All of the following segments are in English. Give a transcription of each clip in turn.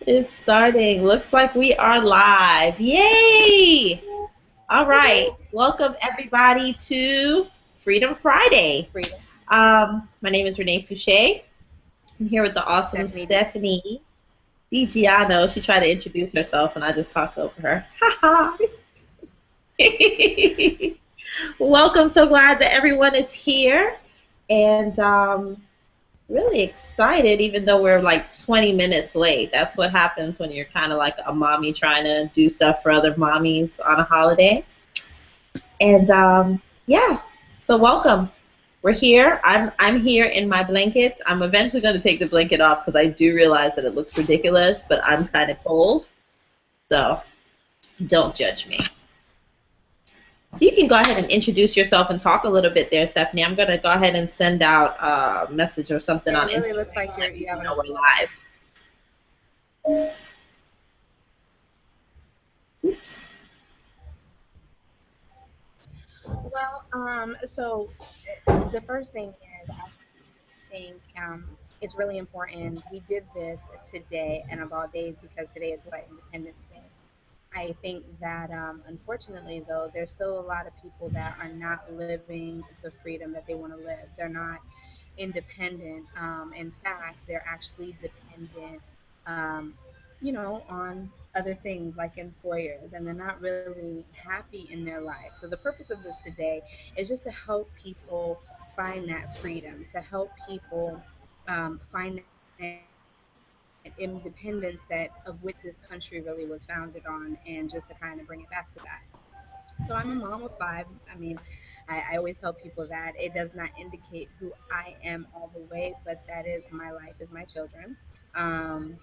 It's starting. Looks like we are live. Yay! All right. Welcome everybody to Freedom Friday. Freedom. My name is Renee Fouché. I'm here with the awesome Stephanie D. Stephanie DiGiano. She tried to introduce herself and I just talked over her. Ha ha. Welcome. So glad that everyone is here. And really excited, even though we're like 20 minutes late. That's what happens when you're kind of like a mommy trying to do stuff for other mommies on a holiday. And yeah, so welcome. We're here. I'm here in my blanket. I'm eventually going to take the blanket off because I do realize that it looks ridiculous, but I'm kind of cold. So don't judge me. You can go ahead and introduce yourself and talk a little bit there, Stephanie. I'm going to go ahead and send out a message or something It on really Instagram looks like to you're let you people having know a we're slow. live. Oops. Well, so the first thing is I think it's really important. We did this today and of all days because today is what Independence Day. I think that unfortunately, though, there's still a lot of people that are not living the freedom that they want to live. They're not independent. In fact, they're actually dependent, um, on other things like employers, and they're not really happy in their life. So the purpose of this today is just to help people find that freedom, to help people find that independence that of what this country really was founded on, and just to kind of bring it back to that. So I'm a mom of five. I mean, I always tell people that it does not indicate who I am all the way, but that is my life, is my children. Um,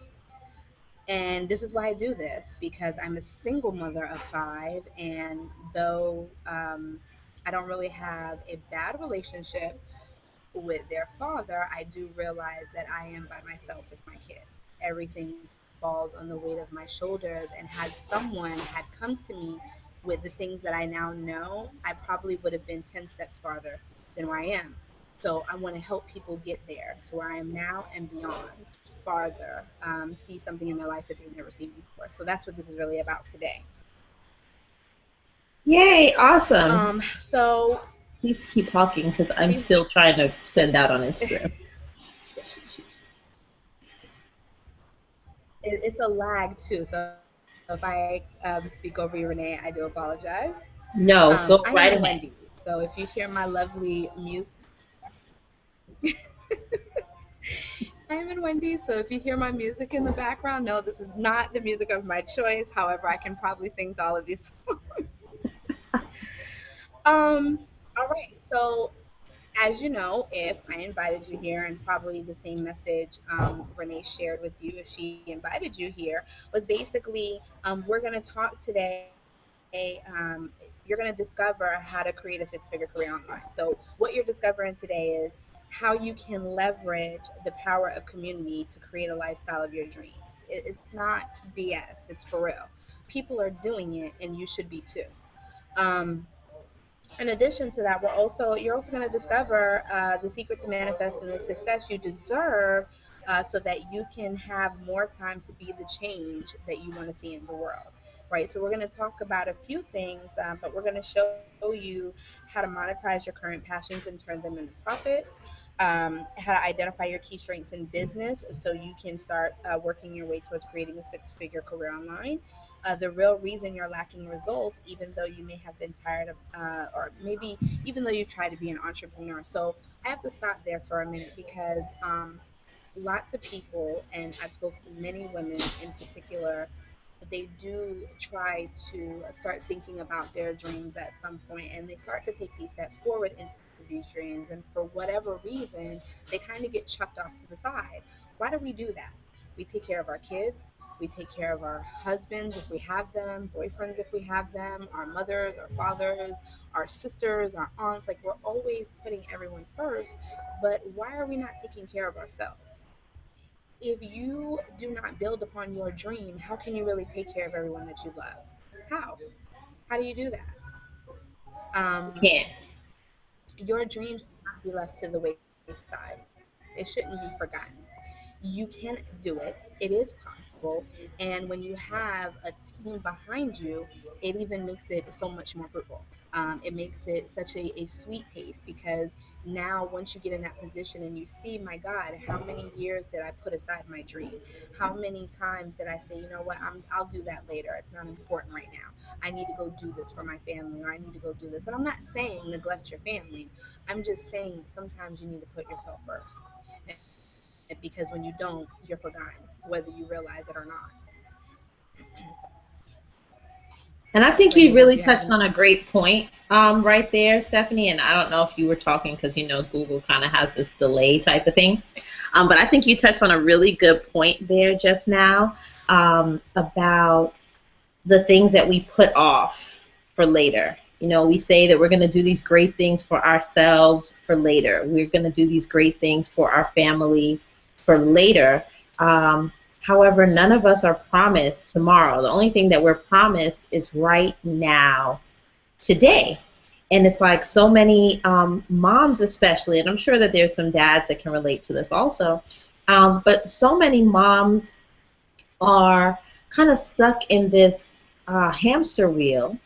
and this is why I do this because I'm a single mother of five. And though I don't really have a bad relationship with their father, I do realize that I am by myself with my kids. Everything falls on the weight of my shoulders. And had someone had come to me with the things that I now know, I probably would have been 10 steps farther than where I am. So I want to help people get there to where I am now and beyond, farther, see something in their life that they've never seen before. So that's what this is really about today. Yay, awesome. So Please keep talking because I'm we still trying to send out on Instagram. it's a lag too. So if I speak over you, Renee, I do apologize. No, go I am right in ahead. Wendy's, so if you hear my lovely music, I am in Wendy's. So if you hear my music in the background, no, this is not the music of my choice. However, I can probably sing to all of these. All right. So as you know, if I invited you here, and probably the same message Renee shared with you if she invited you here, was basically we're going to talk today. You're going to discover how to create a six-figure career online. So what you're discovering today is how you can leverage the power of community to create a lifestyle of your dreams. It's not BS. It's for real. People are doing it, and you should be too. Um, in addition to that, you're also going to discover the secret to manifesting the success you deserve, so that you can have more time to be the change that you want to see in the world. Right. So we're going to talk about a few things, but we're going to show you how to monetize your current passions and turn them into profits. How to identify your key strengths in business so you can start working your way towards creating a six-figure career online. The real reason you're lacking results, even though you may have been tired of, or maybe even though you try to be an entrepreneur. So I have to stop there for a minute because lots of people, and I've spoken to many women in particular, they do try to start thinking about their dreams at some point, and they start to take these steps forward into these dreams, and for whatever reason they kind of get chucked off to the side. Why do we do that? We take care of our kids, we take care of our husbands if we have them, boyfriends if we have them, our mothers, our fathers, our sisters, our aunts. Like, we're always putting everyone first, but why are we not taking care of ourselves? If you do not build upon your dream, how can you really take care of everyone that you love? How? How do you do that? Um, Can't. your dreams should not be left to the wayside. It shouldn't be forgotten. You can do it. It is possible. And when you have a team behind you, it even makes it so much more fruitful. It makes it such a sweet taste because now once you get in that position and you see, my God, how many years did I put aside my dream? How many times did I say, you know what, I'll do that later. It's not important right now. I need to go do this for my family, or I need to go do this. And I'm not saying neglect your family. I'm just saying sometimes you need to put yourself first. Because when you don't, you're forgotten, whether you realize it or not. And I think Renee, you did really you have touched any? on a great point right there, Stephanie. And I don't know if you were talking because you know Google kind of has this delay type of thing. But I think you touched on a really good point there just now about the things that we put off for later. You know, we say that we're going to do these great things for ourselves for later. We're going to do these great things for our family for later. Um, However, none of us are promised tomorrow. The only thing that we're promised is right now, today. And it's like so many moms, especially, and I'm sure that there's some dads that can relate to this also. But so many moms are kind of stuck in this hamster wheel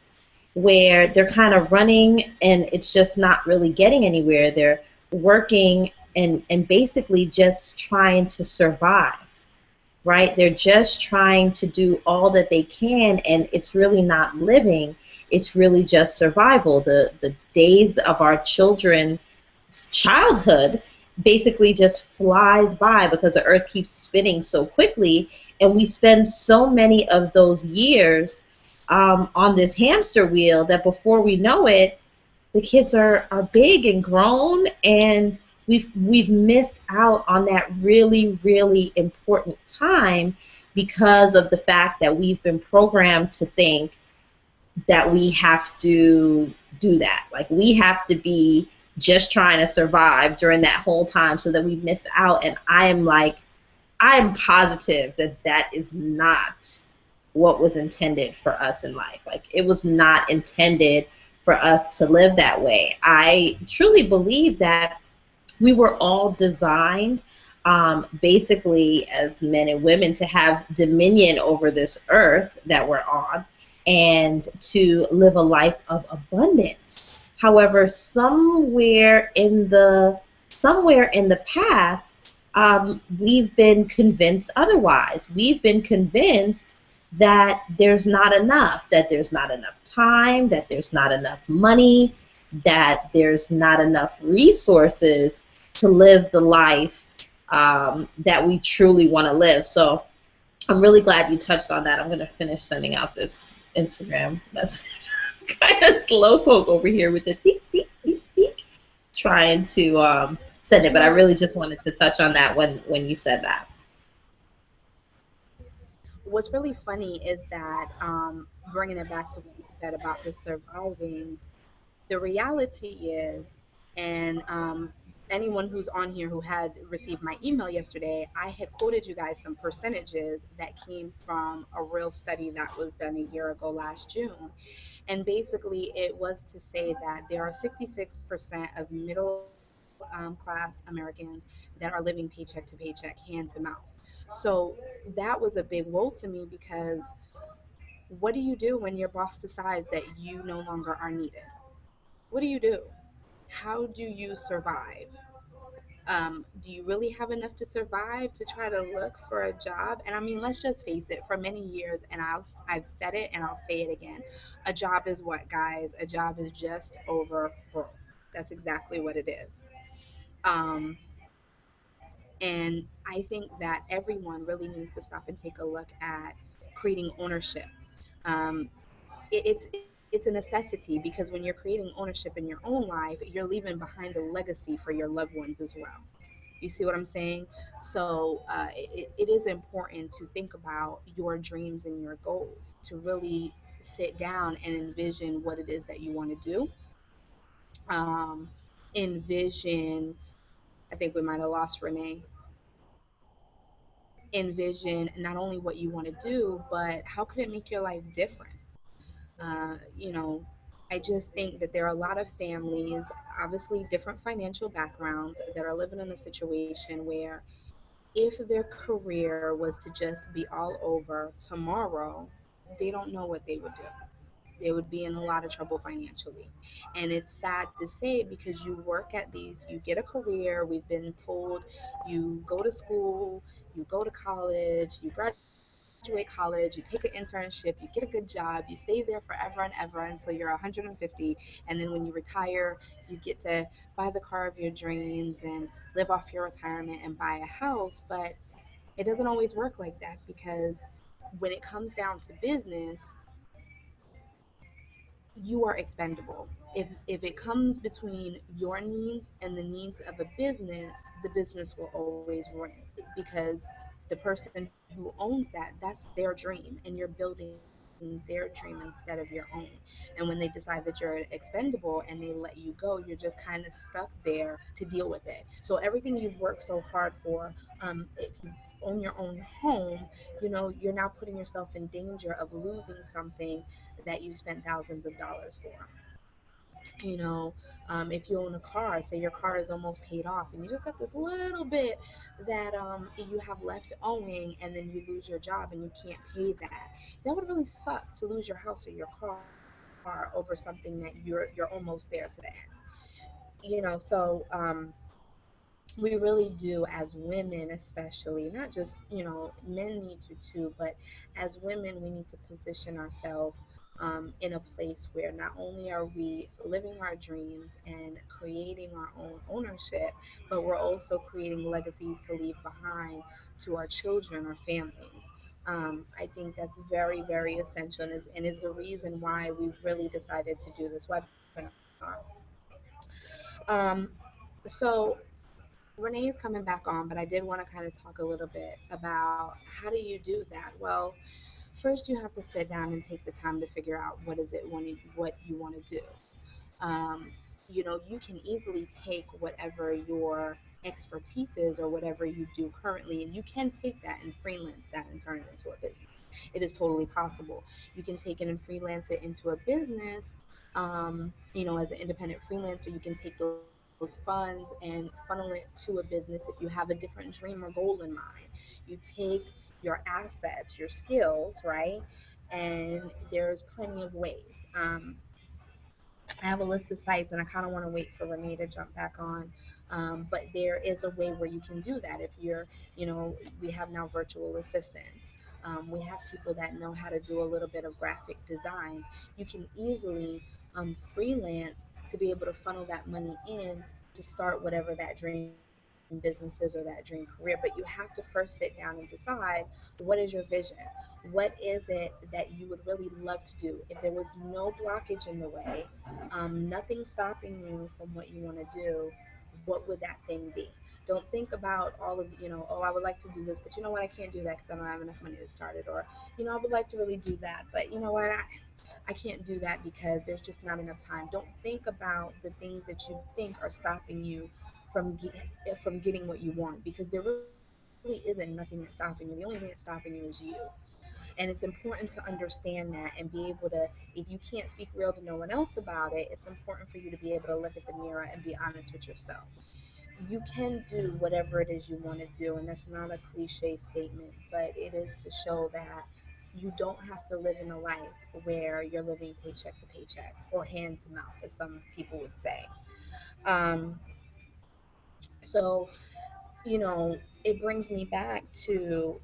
where they're kind of running and it's just not really getting anywhere. They're working and basically just trying to survive, right? They're just trying to do all that they can, and it's really not living. It's really just survival. The days of our children's childhood basically just flies by because the earth keeps spinning so quickly, and we spend so many of those years on this hamster wheel that before we know it, the kids are big and grown, and we've missed out on that really really important time because of the fact that we've been programmed to think that we have to do that, like we have to be just trying to survive during that whole time so that we miss out. And I am like, I am positive that that is not what was intended for us in life. Like, it was not intended for us to live that way. I truly believe that we were all designed, basically, as men and women, to have dominion over this earth that we're on and to live a life of abundance. However, somewhere in the path, we've been convinced otherwise. We've been convinced that there's not enough time, that there's not enough money, that there's not enough resources to live the life that we truly want to live. So I'm really glad you touched on that. I'm going to finish sending out this Instagram message. Kind of slow poke over here with the tick, tick, tick, tick, trying to send it. You But I know what? really just wanted to touch on that when you said that. What's really funny is that bringing it back to what you said about the surviving, the reality is, and anyone who's on here who had received my email yesterday, I had quoted you guys some percentages that came from a real study that was done a year ago last June. And basically, it was to say that there are 66% of middle class Americans that are living paycheck to paycheck, hand to mouth. So that was a big woe to me because what do you do when your boss decides that you no longer are needed? What do you do? How do you survive? Do you really have enough to survive to try to look for a job? And I mean, let's just face it, for many years, and I've said it and I'll say it again. A job is what, guys? A job is just over broke. That's exactly what it is. Um, and I think that everyone really needs to stop and take a look at creating ownership. Um, it's a necessity because when you're creating ownership in your own life, you're leaving behind a legacy for your loved ones as well. You see what I'm saying? So it is important to think about your dreams and your goals, to really sit down and envision what it is that you want to do. Um, Envision, I think we might have lost Renee. Envision not only what you want to do, but how could it make your life different? You know, I just think that there are a lot of families, obviously different financial backgrounds, that are living in a situation where if their career was to just be all over tomorrow, they don't know what they would do. They would be in a lot of trouble financially. And it's sad to say because you work at these, you get a career. We've been told you go to school, you go to college, you graduate college, you take an internship, you get a good job, you stay there forever and ever until you're 150. And then when you retire, you get to buy the car of your dreams and live off your retirement and buy a house. But it doesn't always work like that because when it comes down to business, you are expendable. If it comes between your needs and the needs of a business, the business will always win because the person who owns that, that's their dream, and you're building their dream instead of your own. And when they decide that you're expendable and they let you go, you're just kind of stuck there to deal with it. So everything you've worked so hard for, if you own your own home, you're now putting yourself in danger of losing something that you spent thousands of dollars for. you know if you own a car, say your car is almost paid off and you just got this little bit that you have left owing, and then you lose your job and you can't pay that. That would really suck, to lose your house or your car over something that you're almost there to the end. So we really do, as women especially, not just men need to too, but as women we need to position ourselves in a place where not only are we living our dreams and creating our own ownership, but we're also creating legacies to leave behind to our children or families. I think that's very, very essential, and is the reason why we really decided to do this webinar. Um, so Renee is coming back on, but I did want to kind of talk a little bit about how do you do that. Well, first you have to sit down and take the time to figure out what you want to do. Um, you can easily take whatever your expertise is or whatever you do currently, and you can take that and freelance that and turn it into a business. It is totally possible. You can take it and freelance it into a business. As an independent freelancer, you can take those funds and funnel it to a business if you have a different dream or goal in mind. You take your assets, your skills, right? And there's plenty of ways. I have a list of sites, and I kind of want to wait for Renee to jump back on. But there is a way where you can do that. If we have now virtual assistants. We have people that know how to do a little bit of graphic design. You can easily freelance to be able to funnel that money in to start whatever that dream business is or that dream career. But you have to first sit down and decide, what is your vision? What is it that you would really love to do? If there was no blockage in the way, nothing stopping you from what you want to do, what would that thing be? Don't think about all of, oh, I would like to do this, but you know what, I can't do that because I don't have enough money to start it. Or, I would like to really do that, but you know what, I can't do that because there's just not enough time. Don't think about the things that you think are stopping you from getting what you want, because there really isn't nothing that's stopping you. The only thing that's stopping you is you. And it's important to understand that and be able to, if you can't speak real to no one else about it, it's important for you to be able to look at the mirror and be honest with yourself. You can do whatever it is you want to do, and that's not a cliche statement, but it is to show that you don't have to live in a life where you're living paycheck to paycheck or hand to mouth, as some people would say. Um, so, it brings me back to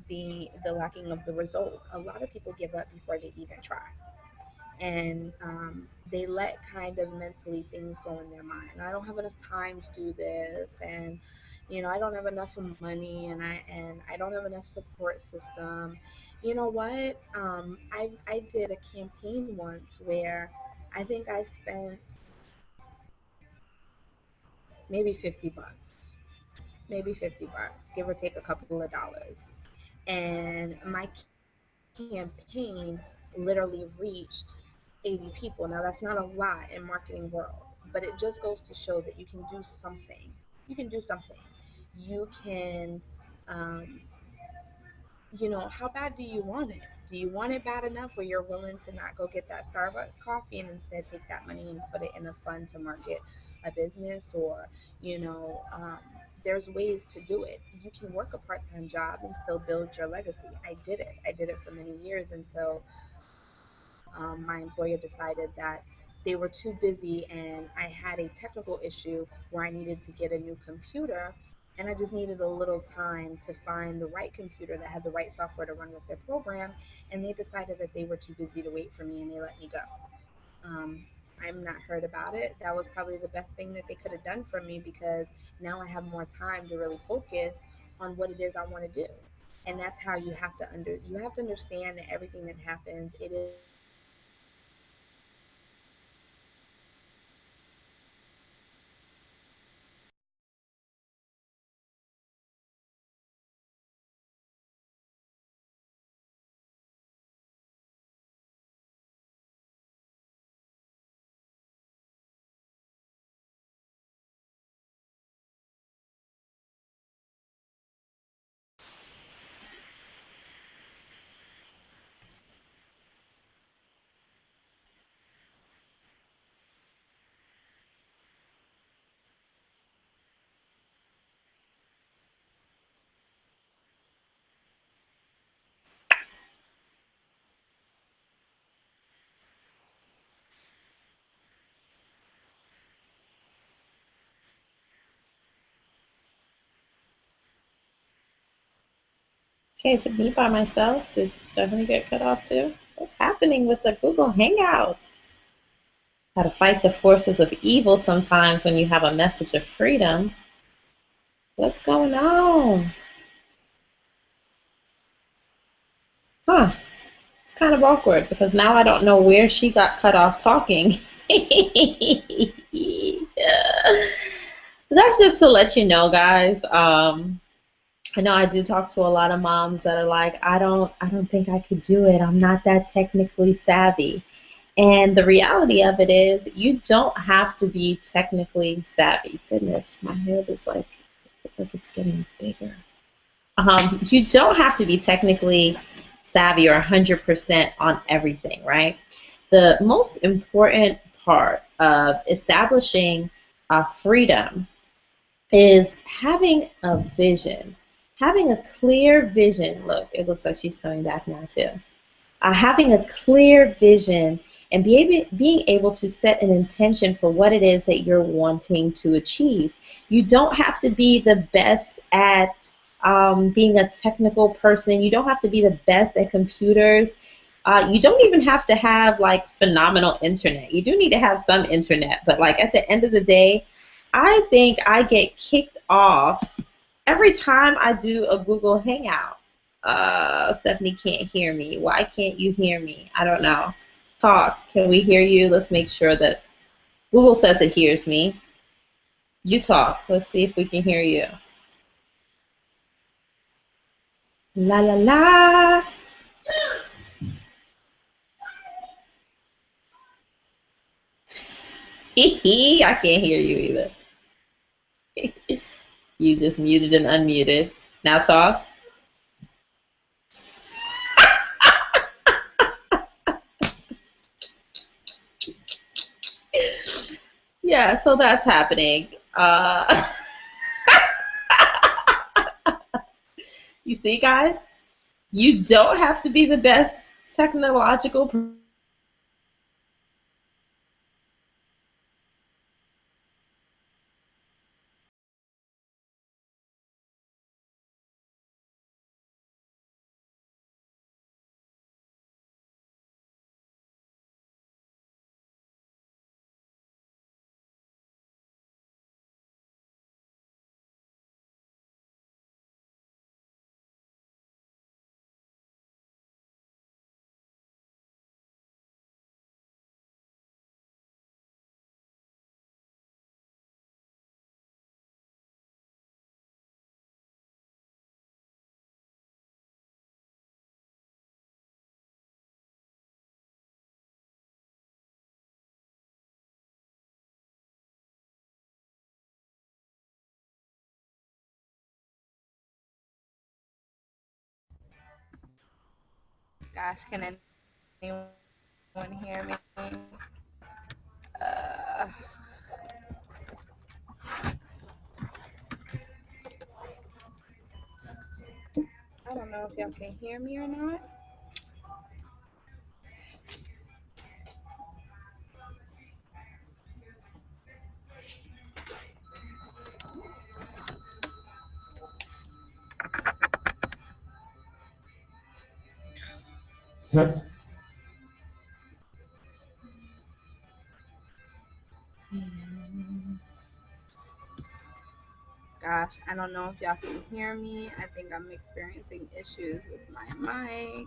the lacking of the results. A lot of people give up before they even try, and they let kind of mentally things go in their mind. I don't have enough time to do this, and I don't have enough money, and I don't have enough support system. You know what? I did a campaign once where I think I spent maybe 50 bucks, give or take a couple of dollars. And my campaign literally reached 80 people. Now that's not a lot in marketing world, but it just goes to show that you can do something. You can do something. You can, um, how bad do you want it? Do you want it bad enough where you're willing to not go get that Starbucks coffee and instead take that money and put it in a fund to market a business? Or, you know, um, there's ways to do it. You can work a part-time job and still build your legacy. I did it. I did it for many years until my employer decided that they were too busy and I had a technical issue where I needed to get a new computer, and I just needed a little time to find the right computer that had the right software to run with their program, and they decided that they were too busy to wait for me and they let me go. um, I'm not heard about it. That was probably the best thing that they could have done for me, because now I have more time to really focus on what it is I want to do. And that's how you have to understand that everything that happens, it is for a reason. And you have to understand that Okay, is it me by myself? Did Stephanie get cut off too? What's happening with the Google Hangout? How to fight the forces of evil sometimes when you have a message of freedom. What's going on? Huh, it's kind of awkward because now I don't know where she got cut off talking. That's just to let you know, guys. I know I do talk to a lot of moms that are like, I don't think I could do it. I'm not that technically savvy. And the reality of it is, you don't have to be technically savvy. Goodness, my head is like, it's like it's getting bigger. You don't have to be technically savvy or 100% on everything, right? The most important part of establishing freedom is having a vision, having a clear vision. Look, it looks like she's coming back now, too. Having a clear vision and being able to set an intention for what it is that you're wanting to achieve. You don't have to be the best at being a technical person. You don't have to be the best at computers. You don't even have to have like phenomenal internet. You do need to have some internet, but like at the end of the day, I think I get kicked off every time I do a Google Hangout. Stephanie can't hear me. Why can't you hear me? I don't know. Talk. Can we hear you? Let's make sure that Google says it hears me. You talk. Let's see if we can hear you. La la la. Hee hee. I can't hear you either. You just muted and unmuted. Now talk. Yeah, so that's happening. You see, guys, you don't have to be the best technological Gosh, can anyone hear me? Uh, I don't know if y'all can hear me or not. Gosh, I don't know if y'all can hear me. I think I'm experiencing issues with my mic.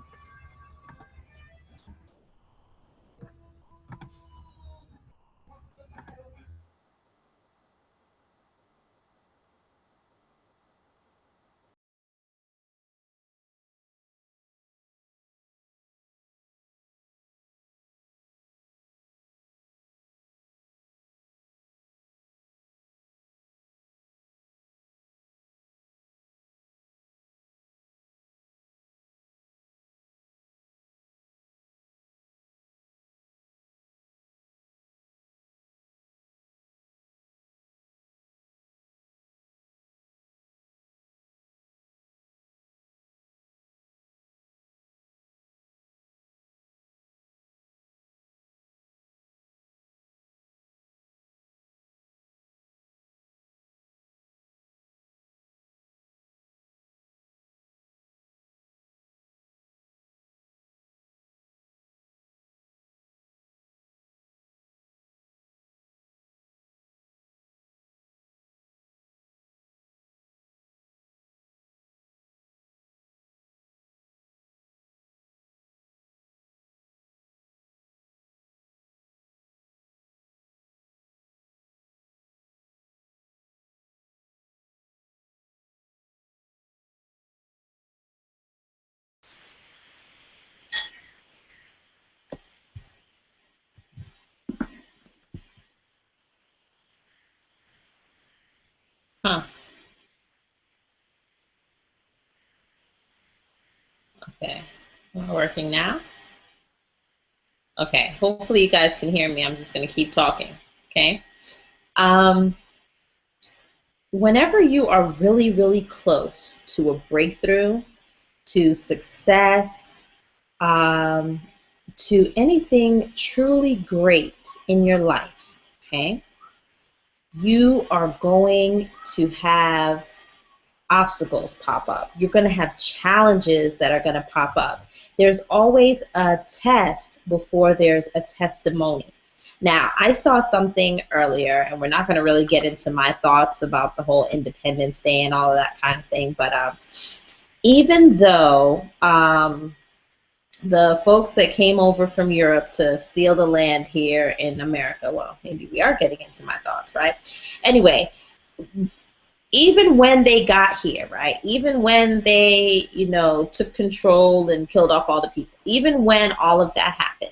Huh. Okay. Working now? Okay. Hopefully you guys can hear me. I'm just going to keep talking. Okay. Um, Whenever you are really, really close to a breakthrough, to success, um, to anything truly great in your life, okay, you are going to have obstacles pop up. You're going to have challenges that are going to pop up. There's always a test before there's a testimony. Now, I saw something earlier, and we're not going to really get into my thoughts about the whole Independence Day and all of that kind of thing, but even though the folks that came over from Europe to steal the land here in America, well, maybe we are getting into my thoughts, right? Anyway, even when they got here, right? Even when they, took control and killed off all the people, even when all of that happened,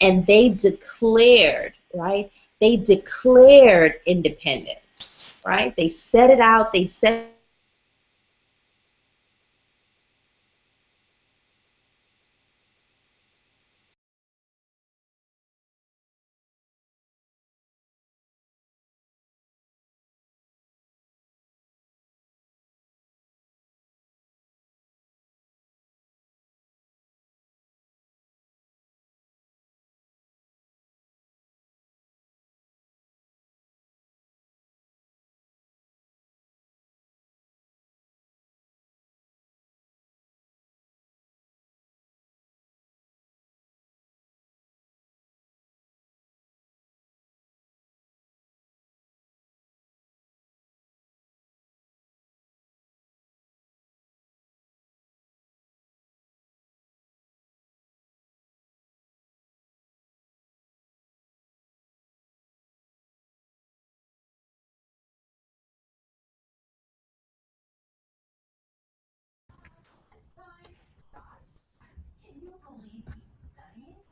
and they declared, right? They declared independence, right? They set it out, they set.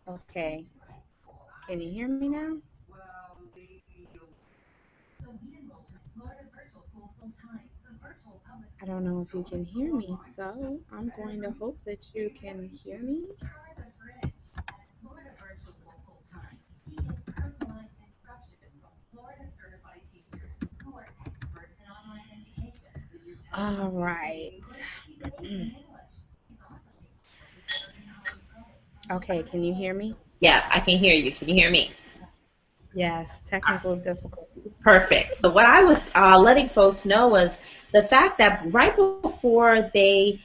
Okay. Can you hear me now? I don't know if you can hear me, so I'm going to hope that you can hear me. All right. Okay, can you hear me? Yeah, I can hear you. Can you hear me? Yes, technical difficulties. Perfect. So what I was letting folks know was the fact that right before they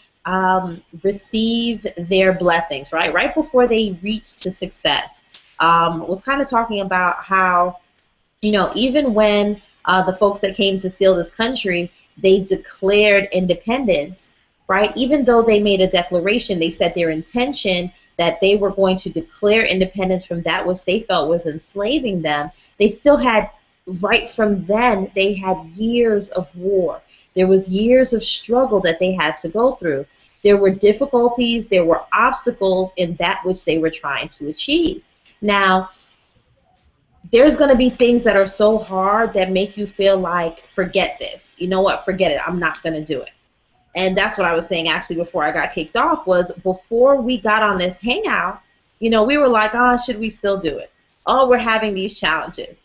receive their blessings, right before they reach to success, was kind of talking about how even when the folks that came to steal this country, they declared independence, right? Even though they made a declaration, they said their intention that they were going to declare independence from that which they felt was enslaving them. They still had, right from then, they had years of war. There was years of struggle that they had to go through. There were difficulties, there were obstacles in that which they were trying to achieve. Now, there's going to be things that are so hard that make you feel like, forget this. You know what? Forget it. I'm not going to do it. And that's what I was saying actually before I got kicked off, was before we got on this hangout, we were like, oh, should we still do it? Oh, we're having these challenges.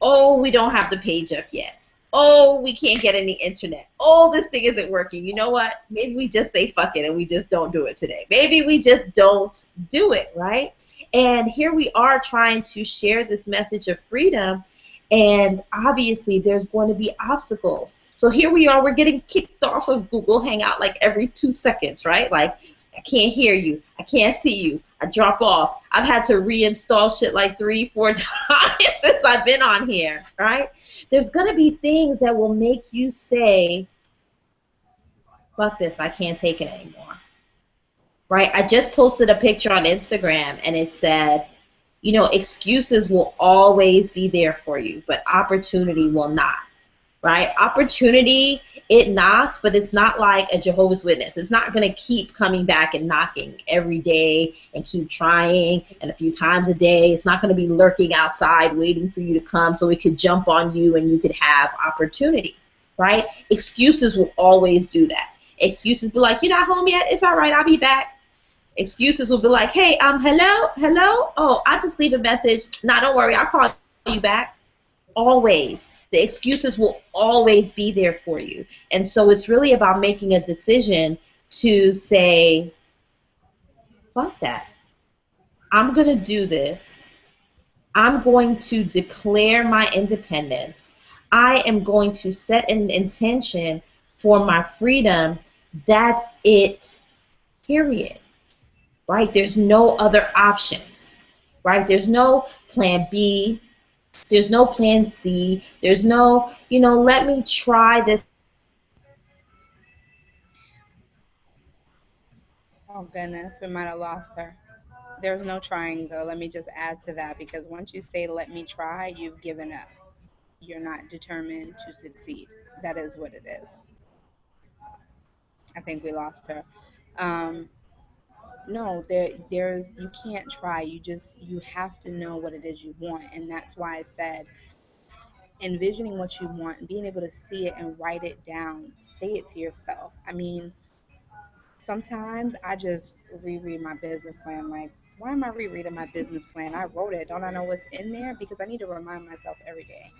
Oh, we don't have the page up yet. Oh, we can't get any internet. Oh, this thing isn't working. You know what? Maybe we just say fuck it and we just don't do it today. Maybe we just don't do it, right? And here we are trying to share this message of freedom, and obviously there's going to be obstacles. So here we are, we're getting kicked off of Google Hangout like every 2 seconds, right? Like, I can't hear you, I can't see you, I drop off. I've had to reinstall shit like 3, 4 times since I've been on here, right? There's gonna be things that will make you say, fuck this, I can't take it anymore, right? I just posted a picture on Instagram and it said, excuses will always be there for you, but opportunity will not, right? Opportunity, it knocks, but it's not like a Jehovah's Witness. It's not going to keep coming back and knocking every day and keep trying and a few times a day. It's not going to be lurking outside waiting for you to come so it could jump on you and you could have opportunity, right? Excuses will always do that. Excuses be like, you're not home yet? It's all right, I'll be back. Excuses will be like, hey, hello? Oh, I'll just leave a message. Nah, don't worry, I'll call you back. Always. The excuses will always be there for you. And so it's really about making a decision to say, fuck that. I'm going to do this. I'm going to declare my independence. I am going to set an intention for my freedom. That's it, period. Right? There's no other options. Right? There's no plan B. There's no plan C. There's no, let me try this. Oh goodness, we might have lost her. There's no trying though. Let me just add to that because once you say let me try, you've given up. You're not determined to succeed. That is what it is. I think we lost her. Um, no, there's you can't try. You have to know what it is you want, and that's why I said envisioning what you want and being able to see it and write it down. Say it to yourself. I mean, sometimes I just reread my business plan. Like, why am I rereading my business plan? I wrote it. Don't I know what's in there? Because I need to remind myself every day,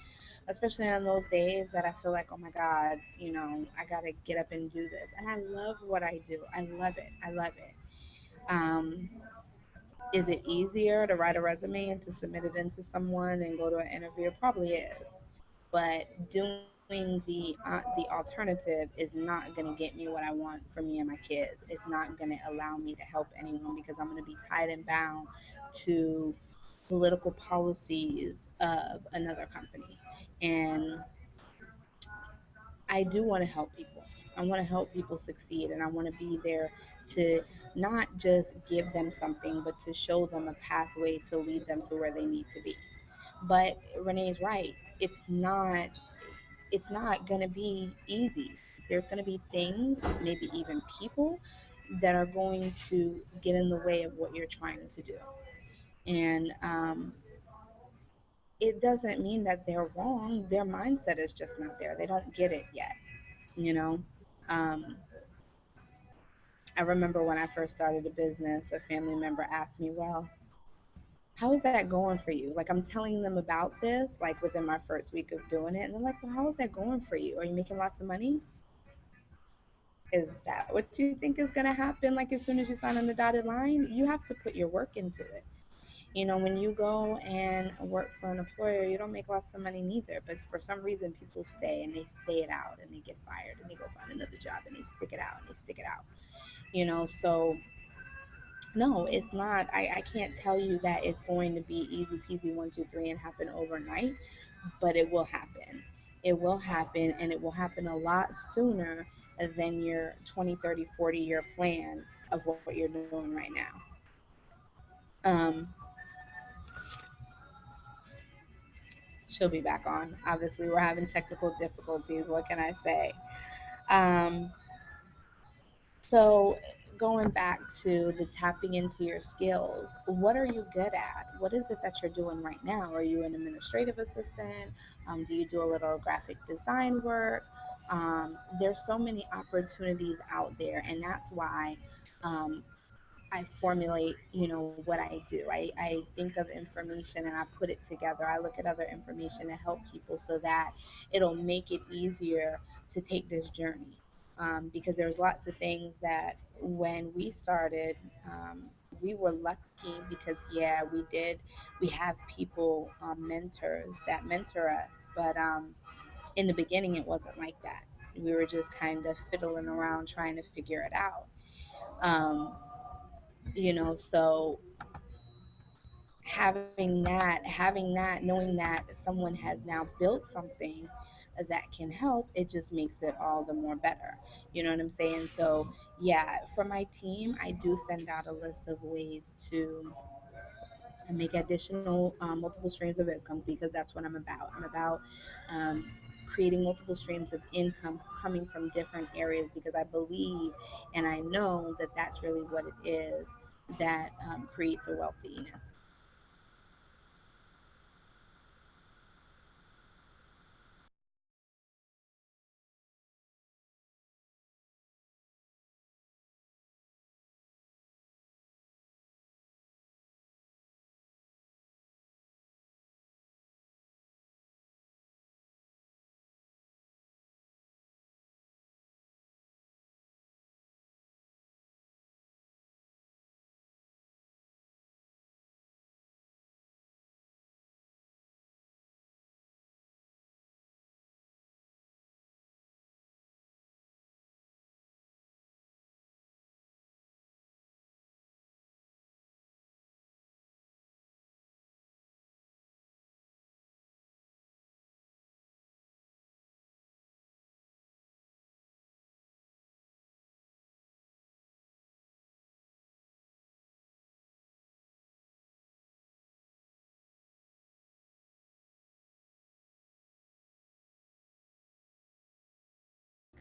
especially on those days that I feel like, oh my God, I got to get up and do this. And I love what I do. I love it. I love it. Um, is it easier to write a resume and to submit it into someone and go to an interview? It probably is. But doing the alternative is not going to get me what I want for me and my kids. It's not going to allow me to help anyone because I'm going to be tied and bound to political policies of another company. And I do want to help people. I want to help people succeed, and I want to be there to not just give them something, but to show them a pathway to lead them to where they need to be. But Renee's right. It's not going to be easy. There's going to be things, maybe even people, that are going to get in the way of what you're trying to do. And it doesn't mean that they're wrong. Their mindset is just not there. They don't get it yet, you know? Um, I remember when I first started a business, a family member asked me, well, how is that going for you? Like, I'm telling them about this, like within my first week of doing it. And they're like, well, how is that going for you? Are you making lots of money? Is that what you think is going to happen like as soon as you sign on the dotted line? You have to put your work into it. You know, when you go and work for an employer, you don't make lots of money neither. But for some reason, people stay and they stay it out and they get fired and they go find another job and they stick it out and they stick it out. You know, so no, it's not. I can't tell you that it's going to be easy peasy 1, 2, 3 and happen overnight, but it will happen. It will happen, and it will happen a lot sooner than your 20, 30, 40-year plan of what you're doing right now. Um, she'll be back on. Obviously, we're having technical difficulties. What can I say? Um, So, going back to the tapping into your skills, what are you good at? What is it that you're doing right now? Are you an administrative assistant? Do you do a little graphic design work? There's so many opportunities out there, and that's why um, I formulate, what I do. I think of information and I put it together. I look at other information to help people so that it'll make it easier to take this journey. Because there's lots of things that when we started, we were lucky because we have people, mentors that mentor us, but in the beginning it wasn't like that. We were just kind of fiddling around trying to figure it out. Um, so having that, knowing that someone has now built something that can help, it just makes it all the more better. You know what I'm saying? So yeah, for my team, I do send out a list of ways to make additional, multiple streams of income, because that's what I'm about. I'm about um, creating multiple streams of income coming from different areas, because I believe and I know that that's really what it is that creates a wealthiness.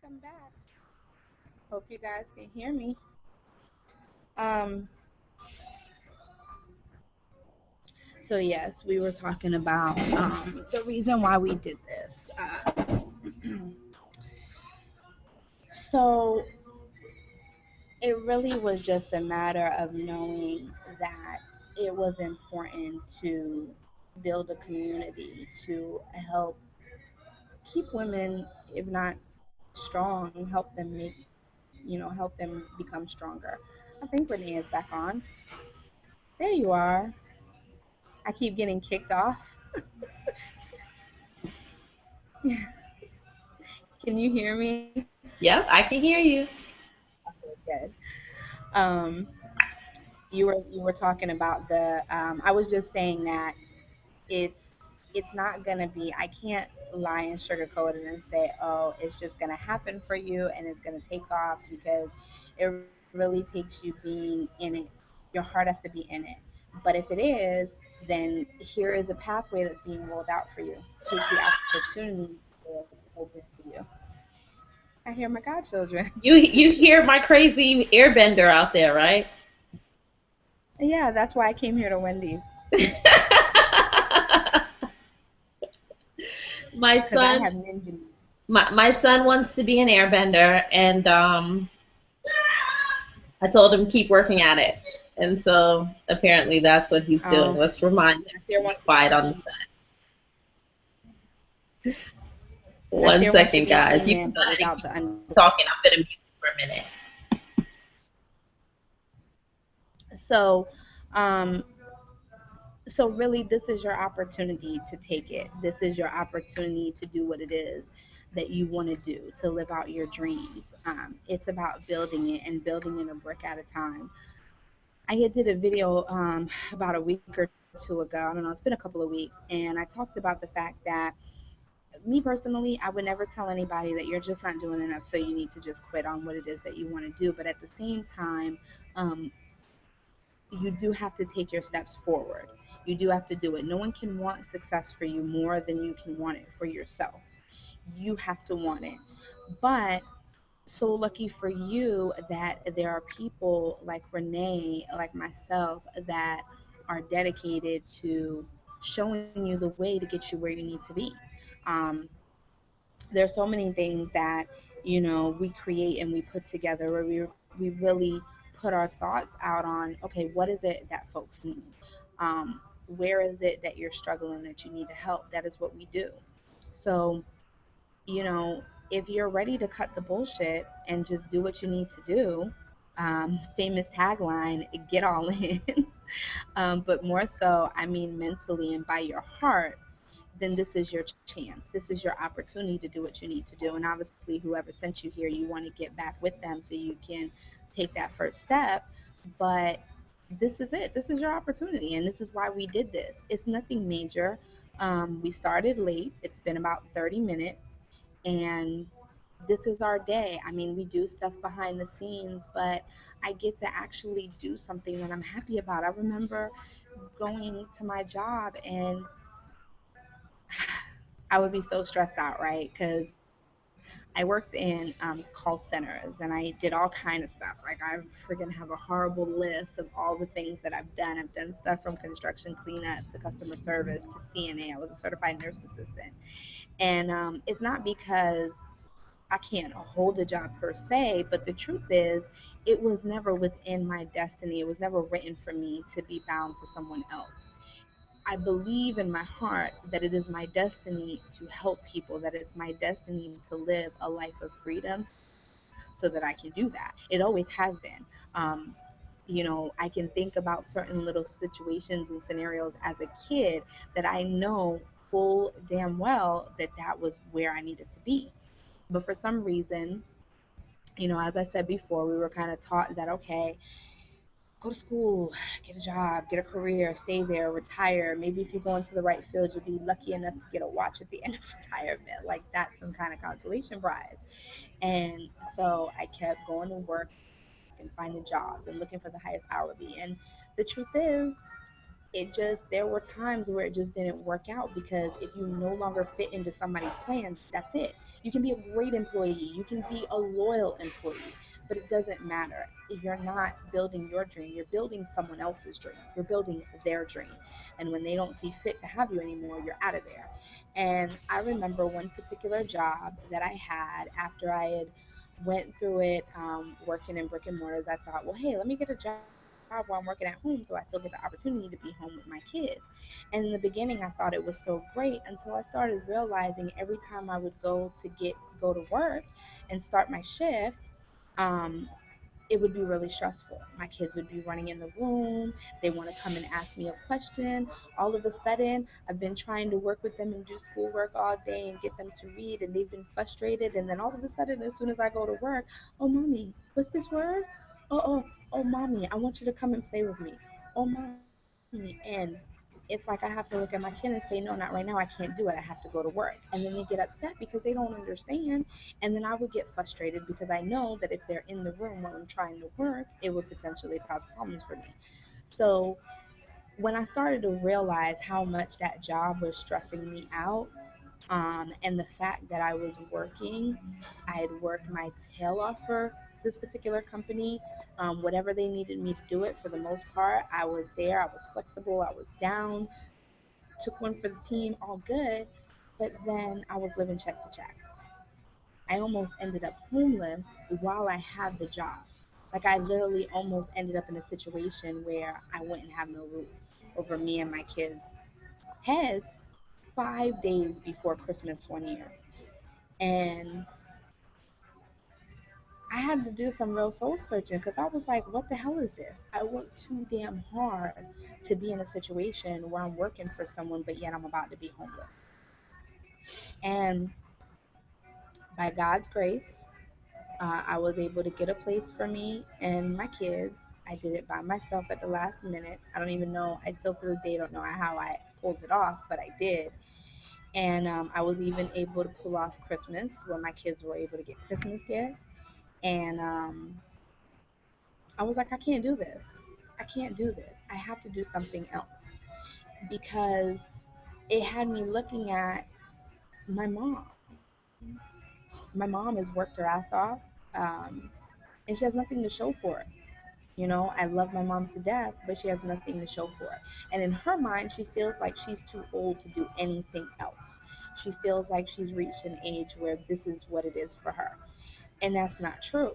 Come back. Hope you guys can hear me. Um, so yes, we were talking about the reason why we did this. So it really was just a matter of knowing that it was important to build a community to help keep women, if not strong, help them help them become stronger. I think Renee is back on. There you are. I keep getting kicked off. Can you hear me? Yep, I can hear you. Good. Um, you were talking about the. I was just saying that it's it's not gonna be. I can't lie and sugarcoat it and say, oh, it's just gonna happen for you and it's gonna take off, because it really takes you being in it. Your heart has to be in it. But if it is, then here is a pathway that's being rolled out for you. Take the opportunity that's open to you. I hear my godchildren. You hear my crazy airbender out there, right? Yeah, that's why I came here to Wendy's, my because I son have ninja. my son wants to be an airbender, and I told him keep working at it. And so apparently that's what he's doing. Let's remind him to Nasir be wants to quiet be on the He-Man. side. Nasir One wants to second, be guys. You He-Man, can but go ahead and without keep the underwear. talking. I'm gonna mute. for a minute. So, um, so really, this is your opportunity to take it. This is your opportunity to do what it is that you want to do, to live out your dreams. It's about building it and building it a brick at a time. I had did a video about a week or two ago. I don't know. It's been a couple of weeks, and I talked about the fact that me personally, I would never tell anybody that you're just not doing enough, so you need to just quit on what it is that you want to do. But at the same time, um, you do have to take your steps forward. You do have to do it. No one can want success for you more than you can want it for yourself. You have to want it. But so lucky for you that there are people like Renee, like myself, that are dedicated to showing you the way to get you where you need to be. Um, there's so many things that we create and we put together where we really put our thoughts out on, okay, what is it that folks need, where is it that you're struggling, that you need to help. That is what we do. So, you know if you're ready to cut the bullshit and just do what you need to do, famous tagline, get all in. But more so, I mean, mentally and by your heart, then this is your chance. This is your opportunity to do what you need to do. And obviously, whoever sent you here, you want to get back with them so you can take that first step. But this is it. This is your opportunity. And this is why we did this. It's nothing major. We started late, it's been about 30 minutes. And this is our day. I mean, we do stuff behind the scenes, but I get to actually do something that I'm happy about. I remember going to my job and I would be so stressed out, right? Because I worked in call centers and I did all kind of stuff. Like I freaking have a horrible list of all the things that I've done. I've done stuff from construction cleanup to customer service to CNA. I was a certified nurse assistant, and it's not because I can't hold a job per se, but the truth is, it was never within my destiny. It was never written for me to be bound to someone else. I believe in my heart that it is my destiny to help people, that it's my destiny to live a life of freedom so that I can do that. It always has been. Um, I can think about certain little situations and scenarios as a kid that I know full damn well that that was where I needed to be. But for some reason, as I said before, we were kind of taught that, okay, go to school, get a job, get a career, stay there, retire. Maybe if you go into the right field, you'll be lucky enough to get a watch at the end of retirement. Like that's some kind of consolation prize. And so I kept going to work and finding jobs and looking for the highest hourly. And the truth is, there were times where it just didn't work out because if you no longer fit into somebody's plan, that's it. You can be a great employee, you can be a loyal employee, but it doesn't matter. You're not building your dream, you're building someone else's dream, you're building their dream. And when they don't see fit to have you anymore, you're out of there. And I remember one particular job that I had after I had went through it, working in brick and mortars. I thought, well, hey, let me get a job while I'm working at home so I still get the opportunity to be home with my kids. And in the beginning, I thought it was so great until I started realizing every time I would go to work and start my shift, um, it would be really stressful. My kids would be running in the room. They want to come and ask me a question. All of a sudden, I've been trying to work with them and do schoolwork all day and get them to read, and they've been frustrated. And then all of a sudden, as soon as I go to work, oh, mommy, what's this word? Oh, mommy, I want you to come and play with me. Oh, mommy. And it's like I have to look at my kid and say, no, not right now. I can't do it. I have to go to work. And then they get upset because they don't understand. And then I would get frustrated because I know that if they're in the room while I'm trying to work, it would potentially cause problems for me. So when I started to realize how much that job was stressing me out, and the fact that I was working, I had worked my tail off for this particular company. Whatever they needed me to do it, for the most part, I was there. I was flexible. I was down. Took one for the team, all good. But then I was living check to check. I almost ended up homeless while I had the job. Like I literally almost ended up in a situation where I wouldn't have no roof over me and my kids' heads 5 days before Christmas one year. And I had to do some real soul searching because I was like, what the hell is this? I work too damn hard to be in a situation where I'm working for someone, but yet I'm about to be homeless. And by God's grace, I was able to get a place for me and my kids. I did it by myself at the last minute. I don't even know, I still to this day don't know how I pulled it off, but I did. And I was even able to pull off Christmas where my kids were able to get Christmas gifts. And I was like, I can't do this. I can't do this. I have to do something else because it had me looking at my mom. My mom has worked her ass off, um, and she has nothing to show for it. You know, I love my mom to death, but she has nothing to show for it. And in her mind, she feels like she's too old to do anything else. She feels like she's reached an age where this is what it is for her. And that's not true.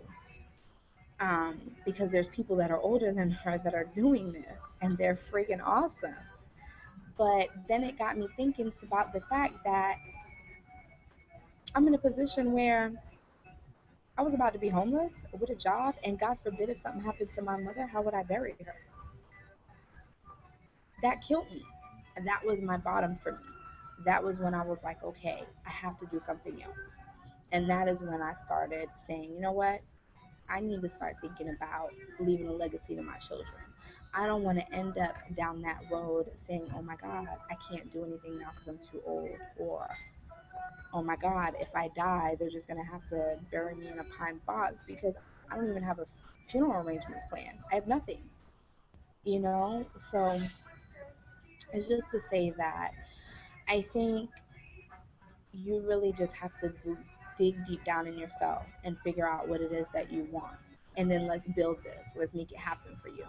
Because there's people that are older than her that are doing this, and they're freaking awesome. But then it got me thinking about the fact that I'm in a position where I was about to be homeless with a job, and God forbid if something happened to my mother, how would I bury her? That killed me. And that was my bottom for me. That was when I was like, okay, I have to do something else. And that is when I started saying, you know what? I need to start thinking about leaving a legacy to my children. I don't want to end up down that road saying, oh my God, I can't do anything now because I'm too old. Or, oh my God, if I die, they're just going to have to bury me in a pine box because I don't even have a funeral arrangements plan. I have nothing, you know? So it's just to say that I think you really just have to dig deep down in yourself and figure out what it is that you want. And then let's build this. Let's make it happen for you.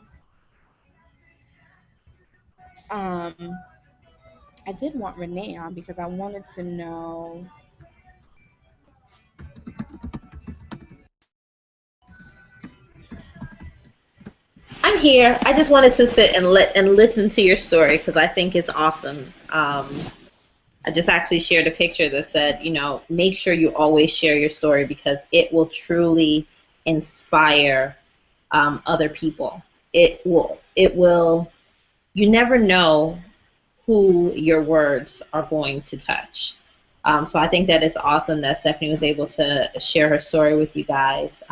Um, I did want Renee on because I wanted to know. I'm here. I just wanted to sit and listen to your story because I think it's awesome. I just actually shared a picture that said, make sure you always share your story because it will truly inspire other people. It will. It will. You never know who your words are going to touch. So I think that it's awesome that Stephanie was able to share her story with you guys.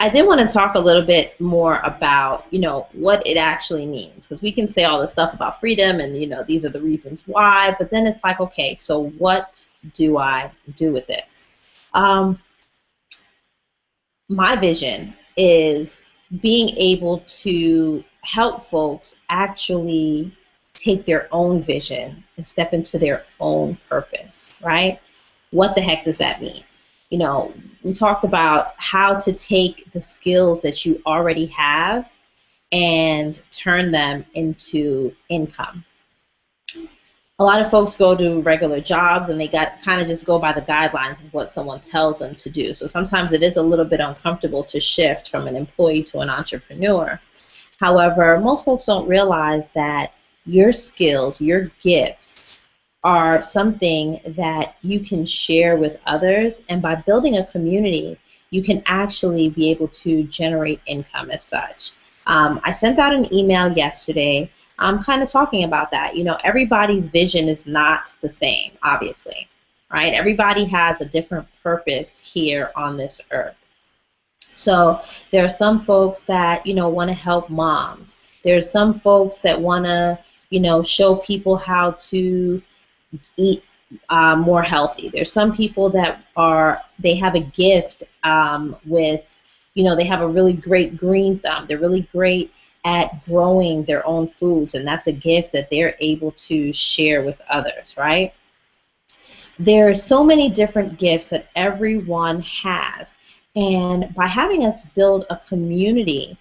I did want to talk a little bit more about, what it actually means, because we can say all this stuff about freedom and, these are the reasons why, but then it's like, okay, so what do I do with this? My vision is being able to help folks actually take their own vision and step into their own purpose, right? What the heck does that mean? We talked about how to take the skills that you already have and turn them into income. A lot of folks go to regular jobs and they got kind of just go by the guidelines of what someone tells them to do. So sometimes it is a little bit uncomfortable to shift from an employee to an entrepreneur. However, most folks don't realize that your skills, your gifts are something that you can share with others, and by building a community, you can actually be able to generate income as such. I sent out an email yesterday. I'm kind of talking about that. Everybody's vision is not the same, obviously, right? Everybody has a different purpose here on this earth. So there are some folks that, want to help moms. There's some folks that want to, show people how to eat more healthy. There's some people that they have a gift with, they have a really great green thumb. They're really great at growing their own foods, and that's a gift that they're able to share with others, right? There are so many different gifts that everyone has, and by having us build a community,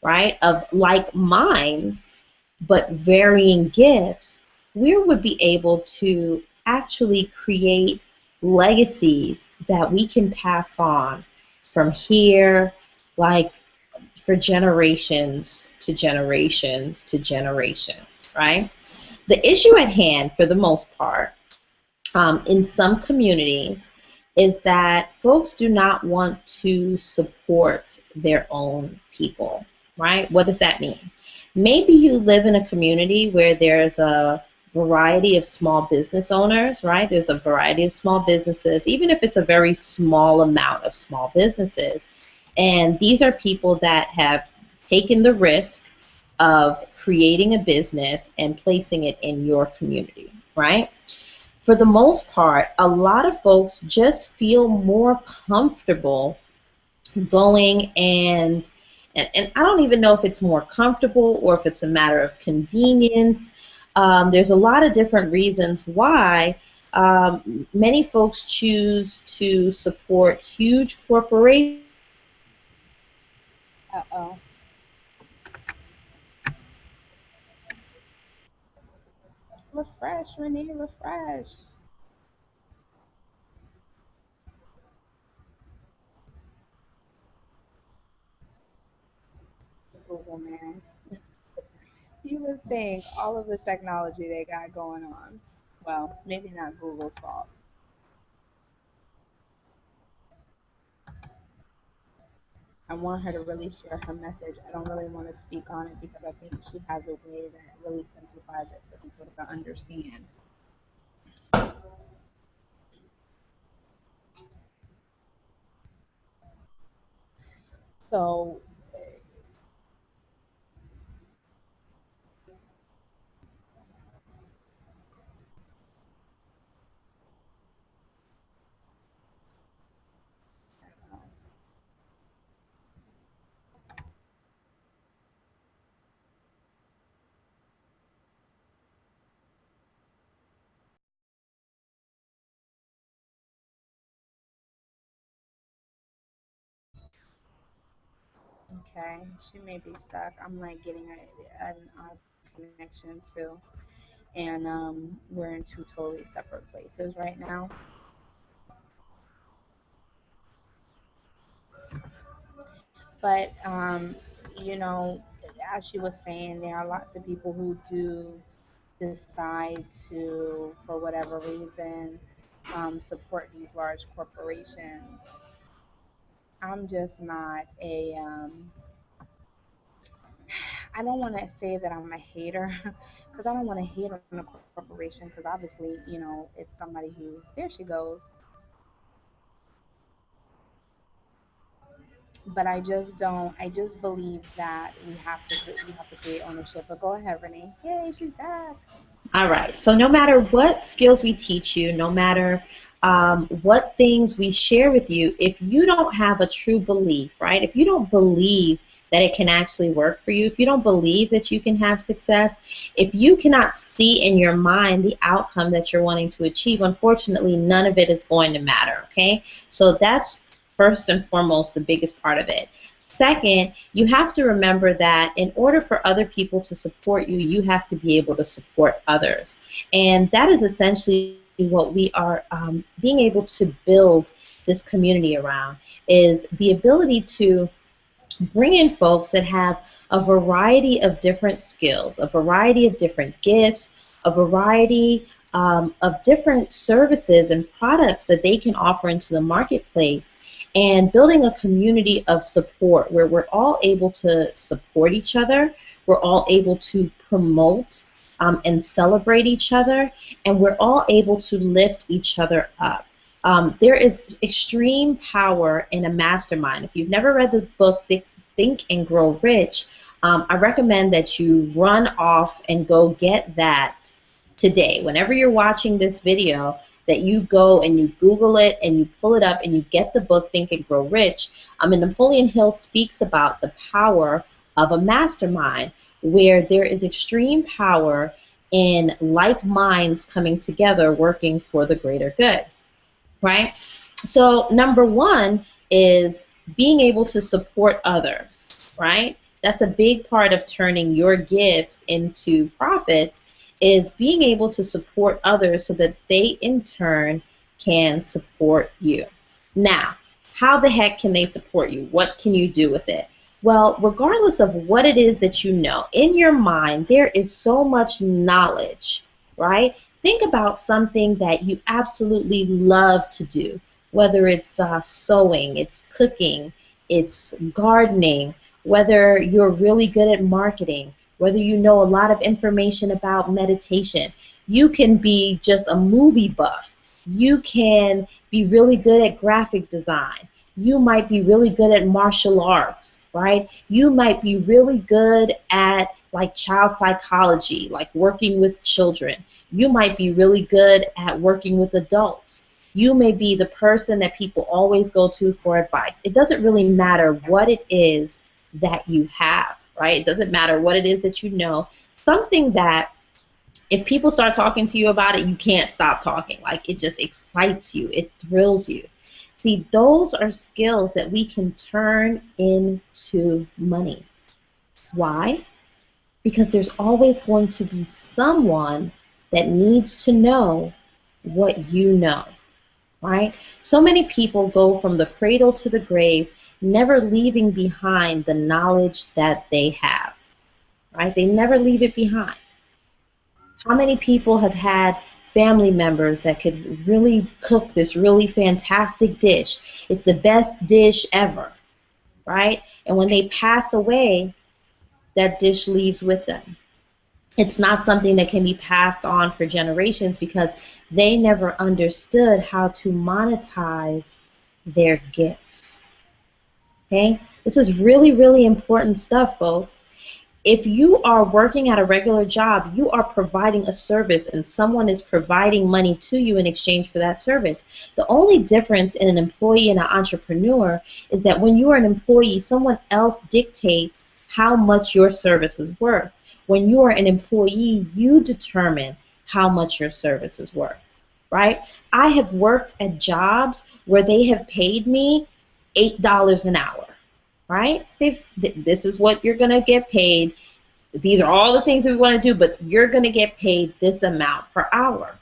right, of like minds but varying gifts, we would be able to actually create legacies that we can pass on from here, like for generations to generations to generations, right? The issue at hand, for the most part, in some communities, is that folks do not want to support their own people, right? What does that mean? Maybe you live in a community where there's a variety of small business owners, right? There's a variety of small businesses, even if it's a very small amount of small businesses. And these are people that have taken the risk of creating a business and placing it in your community, right? For the most part, a lot of folks just feel more comfortable going and I don't even know if it's more comfortable or if it's a matter of convenience. There's a lot of different reasons why many folks choose to support huge corporations over small Uh-oh. businesses. Refresh, Renee, refresh. Google, man. You would think all of the technology they got going on. Well, maybe not Google's fault. I want her to really share her message. I don't really want to speak on it because I think she has a way that really simplifies it so people can understand. So, okay, she may be stuck. I'm like getting an odd connection too. And we're in two totally separate places right now. But you know, as she was saying, there are lots of people who do decide to, for whatever reason, support these large corporations. I'm just not a. I don't want to say that I'm a hater because I don't want to hate on a corporation because obviously, you know, it's somebody who. There she goes. But I just don't. I just believe that we have to create ownership. But go ahead, Renee. Yay, she's back. All right. So no matter what skills we teach you, no matter what things we share with you, if you don't have a true belief, right? If you don't believe that it can actually work for you, if you don't believe that you can have success, if you cannot see in your mind the outcome that you're wanting to achieve, unfortunately, none of it is going to matter. Okay. So that's first and foremost the biggest part of it. Second, you have to remember that in order for other people to support you, you have to be able to support others. And that is essentially what we are being able to build this community around is the ability to bring in folks that have a variety of different skills, a variety of different gifts, a variety of different services and products that they can offer into the marketplace, and building a community of support where we're all able to support each other, we're all able to promote and celebrate each other, and we're all able to lift each other up. There is extreme power in a mastermind. If you've never read the book Think and Grow Rich, I recommend that you run off and go get that today. Whenever you're watching this video, that you go and you Google it and you pull it up and you get the book Think and Grow Rich. And Napoleon Hill speaks about the power of a mastermind, where there is extreme power in like minds coming together working for the greater good, right? So number one is being able to support others, right? That's a big part of turning your gifts into profits, is being able to support others so that they in turn can support you. Now, how the heck can they support you? What can you do with it? Well, regardless of what it is that you know, in your mind there is so much knowledge, right? Think about something that you absolutely love to do. whether it's sewing, it's cooking, it's gardening, whether you're really good at marketing, whether you know a lot of information about meditation. You can be just a movie buff. You can be really good at graphic design. You might be really good at martial arts, right? You might be really good at like child psychology, like working with children. You might be really good at working with adults. You may be the person that people always go to for advice. It doesn't really matter what it is that you have, right? It doesn't matter what it is that you know. Something that if people start talking to you about it, you can't stop talking. Like it just excites you, it thrills you. See, those are skills that we can turn into money. Why? Because there's always going to be someone that needs to know what you know, right? So many people go from the cradle to the grave, never leaving behind the knowledge that they have, right? They never leave it behind. How many people have had family members that could really cook this really fantastic dish? It's the best dish ever, right? And when they pass away, that dish leaves with them. It's not something that can be passed on for generations because they never understood how to monetize their gifts. Okay? This is really, really important stuff, folks. If you are working at a regular job, you are providing a service and someone is providing money to you in exchange for that service. The only difference in an employee and an entrepreneur is that when you are an employee, someone else dictates how much your service is worth. When you are an employee, you determine how much your service is worth, right? I have worked at jobs where they have paid me $8 an hour, right? This is what you're going to get paid. These are all the things that we want to do, but you're going to get paid this amount per hour,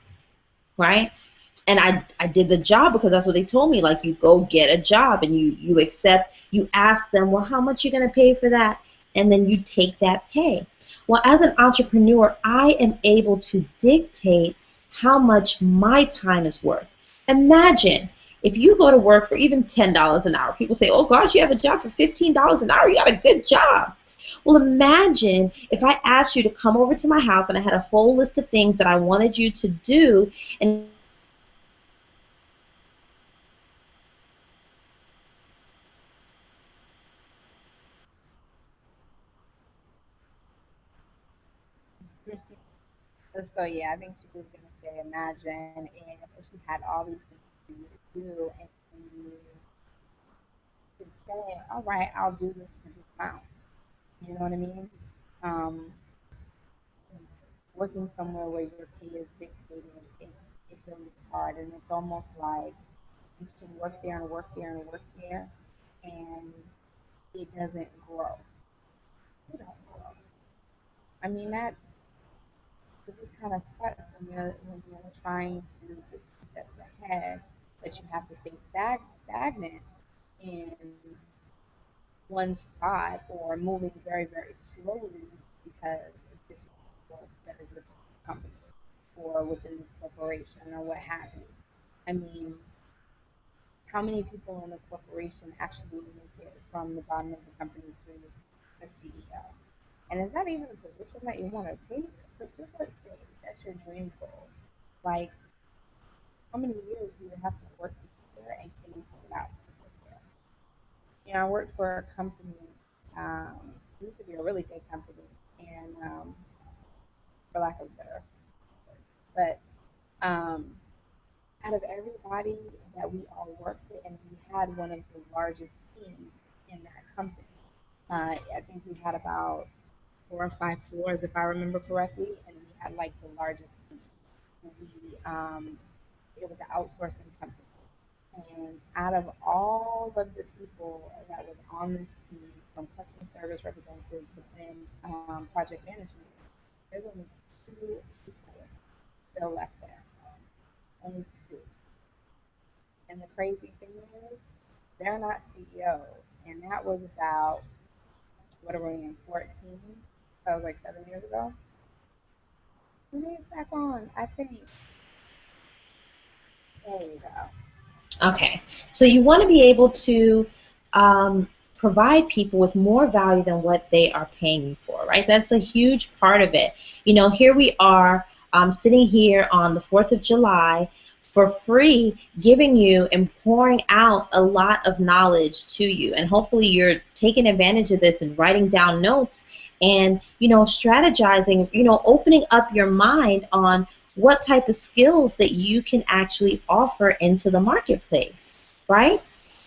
right? And I did the job because that's what they told me. Like, you go get a job and you accept, you ask them, well, how much are you going to pay for that? And then you take that pay. Well, as an entrepreneur, I am able to dictate how much my time is worth. Imagine if you go to work for even $10 an hour. People say, oh gosh, you have a job for $15 an hour. You got a good job. Well, imagine if I asked you to come over to my house and I had a whole list of things that I wanted you to do, and So yeah, I think she was gonna say, imagine if she had all these things to do and you could say, all right, I'll do this for this amount. You know what I mean? Um, Working somewhere where your pay is dictated, it's really hard, and it's almost like you can work there and work there and work there, and it doesn't grow. It don't grow. I mean that it just kind of sucks when you're trying to get steps ahead, but you have to stay stagnant in one spot or moving very very slowly because this is what that is within the company or within the corporation or what have you. I mean, how many people in the corporation actually make it from the bottom of the company to the CEO? And is that even a position that you want to take? But just let's say that's your dream goal. Like, how many years do you have to work to get there, and can you sit out to get there? You know, I worked for a company. It used to be a really big company, and for lack of a better word, but out of everybody that we all worked with, and we had one of the largest teams in that company. I think we had about 4 or 5 floors, if I remember correctly, and we had like the largest team. We It was an outsourcing company, and out of all of the people that was on this team, from customer service representatives within project management, there's only 2 people still left there. Only two. And the crazy thing is, they're not CEOs, and that was about what are we in 14? That was like 7 years ago. We made it back on, I think. There you go. Okay, so you want to be able to um, provide people with more value than what they are paying you for, right? That's a huge part of it. Here we are sitting here on the 4th of July for free, giving you and pouring out a lot of knowledge to you. And hopefully you're taking advantage of this and writing down notes and, strategizing, opening up your mind on what type of skills that you can actually offer into the marketplace, right?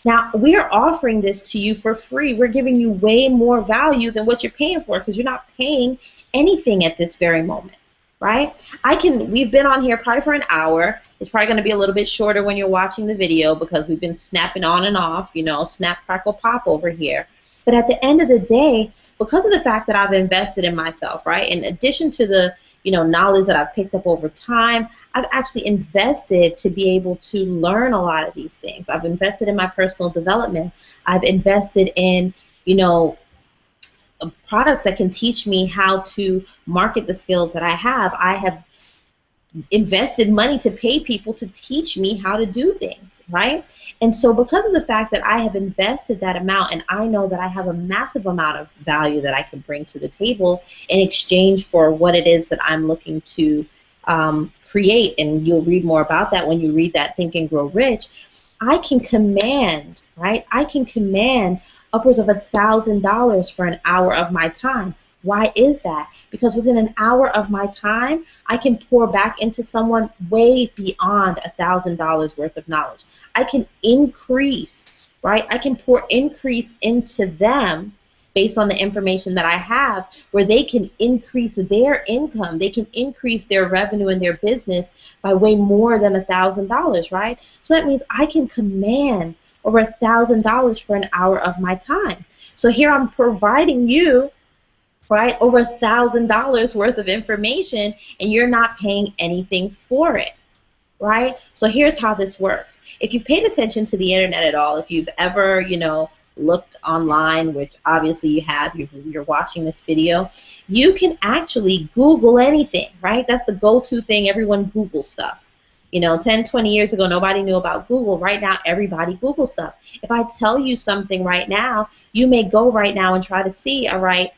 Now, we are offering this to you for free. We're giving you way more value than what you're paying for because you're not paying anything at this very moment, right? We've been on here probably for an hour. It's probably going to be a little bit shorter when you're watching the video because we've been snapping on and off, snap, crackle, pop over here. But at the end of the day, because of the fact that I've invested in myself, right, in addition to the knowledge that I've picked up over time, I've actually invested to be able to learn a lot of these things. I've invested in my personal development. I've invested in, you know, products that can teach me how to market the skills that I have. I have invested money to pay people to teach me how to do things, right? And so because of the fact that I have invested that amount and I know that I have a massive amount of value that I can bring to the table in exchange for what it is that I'm looking to create, and you'll read more about that when you read that Think and Grow Rich, I can command, right? I can command upwards of $1,000 for an hour of my time. Why is that? Because within an hour of my time, I can pour back into someone way beyond $1,000 worth of knowledge. I can increase, right? I can pour increase into them based on the information that I have, where they can increase their income. They can increase their revenue in their business by way more than $1,000, right? So that means I can command over $1,000 for an hour of my time. So here I'm providing you, right, over $1,000 worth of information, and you're not paying anything for it, right? So here's how this works. If you've paid attention to the internet at all, if you've ever, looked online, which obviously you have, you're watching this video, you can actually Google anything, right? That's the go-to thing. Everyone Googles stuff. 10, 20 years ago, nobody knew about Google. Right now, everybody Googles stuff. If I tell you something right now, you may go right now and try to see, all right,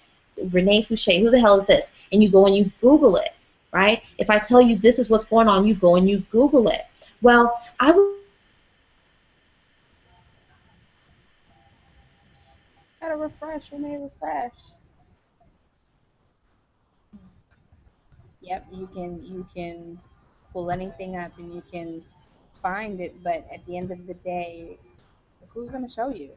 Renee Fouché, who the hell is this? And you go and you Google it, right? If I tell you this is what's going on, you go and you Google it. Well, I would Gotta refresh. You may refresh. Yep, you can pull anything up and you can find it, but at the end of the day, who's gonna show you?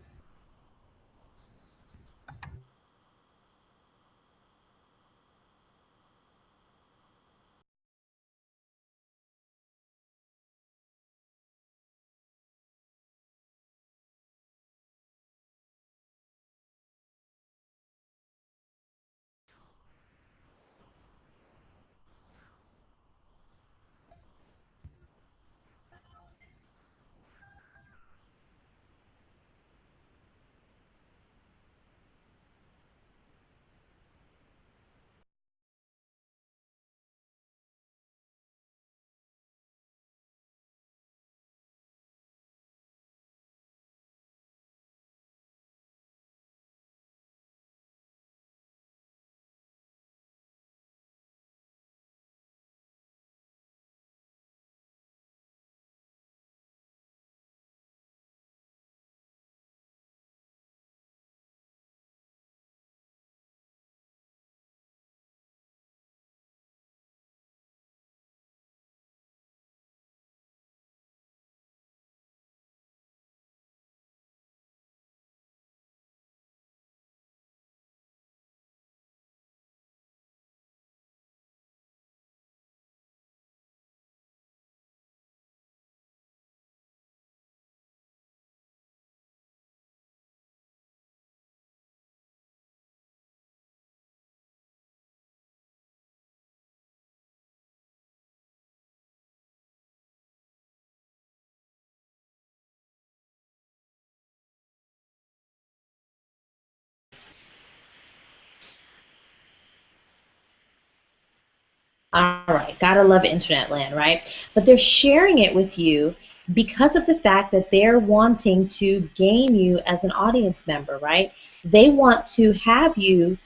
All right, gotta love internet land, right? But they're sharing it with you because of the fact that they're wanting to gain you as an audience member, right? They want to have you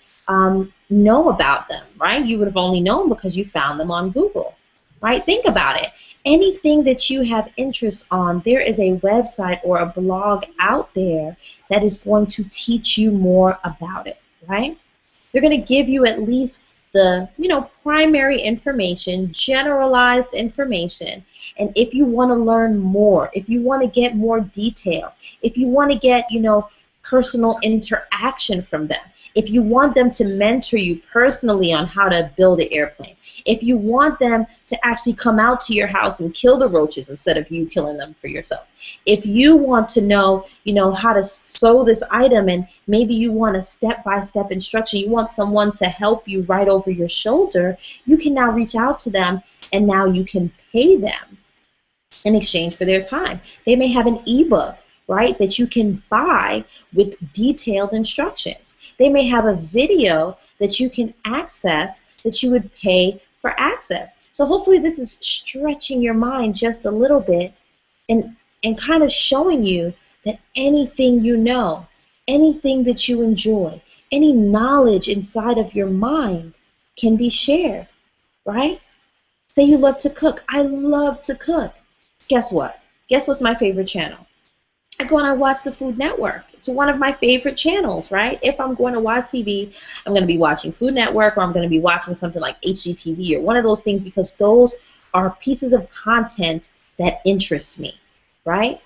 know about them, right? You would have only known because you found them on Google, right? Think about it. Anything that you have interest on, there is a website or a blog out there that is going to teach you more about it, right? They're going to give you at least the, primary information, generalized information. And if you want to learn more, if you want to get more detail, if you want to get, personal interaction from them, if you want them to mentor you personally on how to build an airplane, if you want them to actually come out to your house and kill the roaches instead of you killing them for yourself, if you want to know, how to sew this item, and maybe you want a step-by-step instruction, you want someone to help you right over your shoulder, you can now reach out to them, and now you can pay them in exchange for their time. They may have an ebook, right, that you can buy with detailed instructions. They may have a video that you can access that you would pay for access. So hopefully this is stretching your mind just a little bit, and kind of showing you that anything you know, anything that you enjoy, any knowledge inside of your mind can be shared, right? Say you love to cook. I love to cook. Guess what? Guess what's my favorite channel? I go and I watch the Food Network. It's one of my favorite channels, right? If I'm going to watch TV, I'm going to be watching Food Network, or I'm going to be watching something like HGTV or one of those things, because those are pieces of content that interest me, right?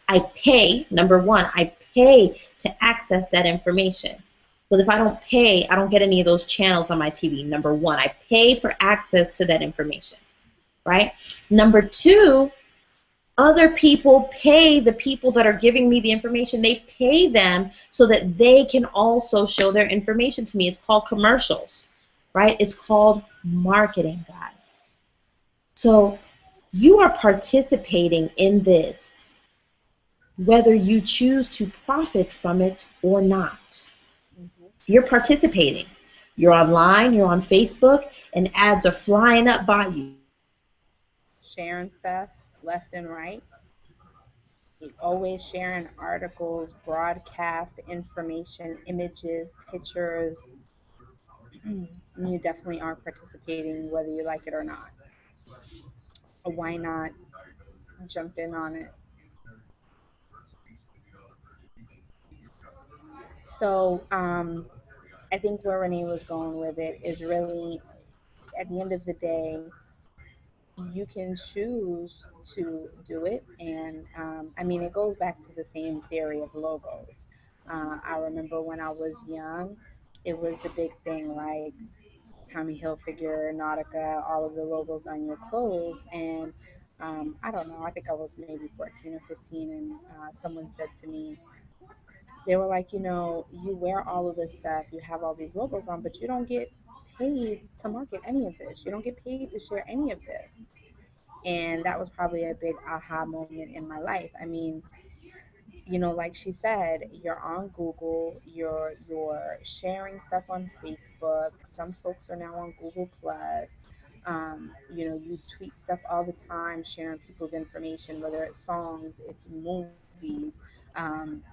I pay, number one, I pay to access that information. Because if I don't pay, I don't get any of those channels on my TV. Number one, I pay for access to that information, right? Number two, other people pay the people that are giving me the information. They pay them so that they can also show their information to me. It's called commercials, right? It's called marketing, guys. So you are participating in this, whether you choose to profit from it or not. Hmm. You're participating. You're online, you're on Facebook, and ads are flying up by you. Sharing stuff left and right, always sharing articles, broadcast information, images, pictures. You definitely are participating whether you like it or not. Why not jump in on it? So I think where Renee was going with it is really, at the end of the day, you can choose to do it. And I mean, it goes back to the same theory of logos. I remember when I was young, it was the big thing, like Tommy Hilfiger, Nautica, all of the logos on your clothes. And I don't know, I think I was maybe 14 or 15, and someone said to me, they were like, you wear all of this stuff, you have all these logos on, but you don't get paid to market any of this. You don't get paid to share any of this. And that was probably a big aha moment in my life. I mean, like she said, you're on Google, you're sharing stuff on Facebook. Some folks are now on Google Plus. You tweet stuff all the time, sharing people's information, whether it's songs, it's movies. Um,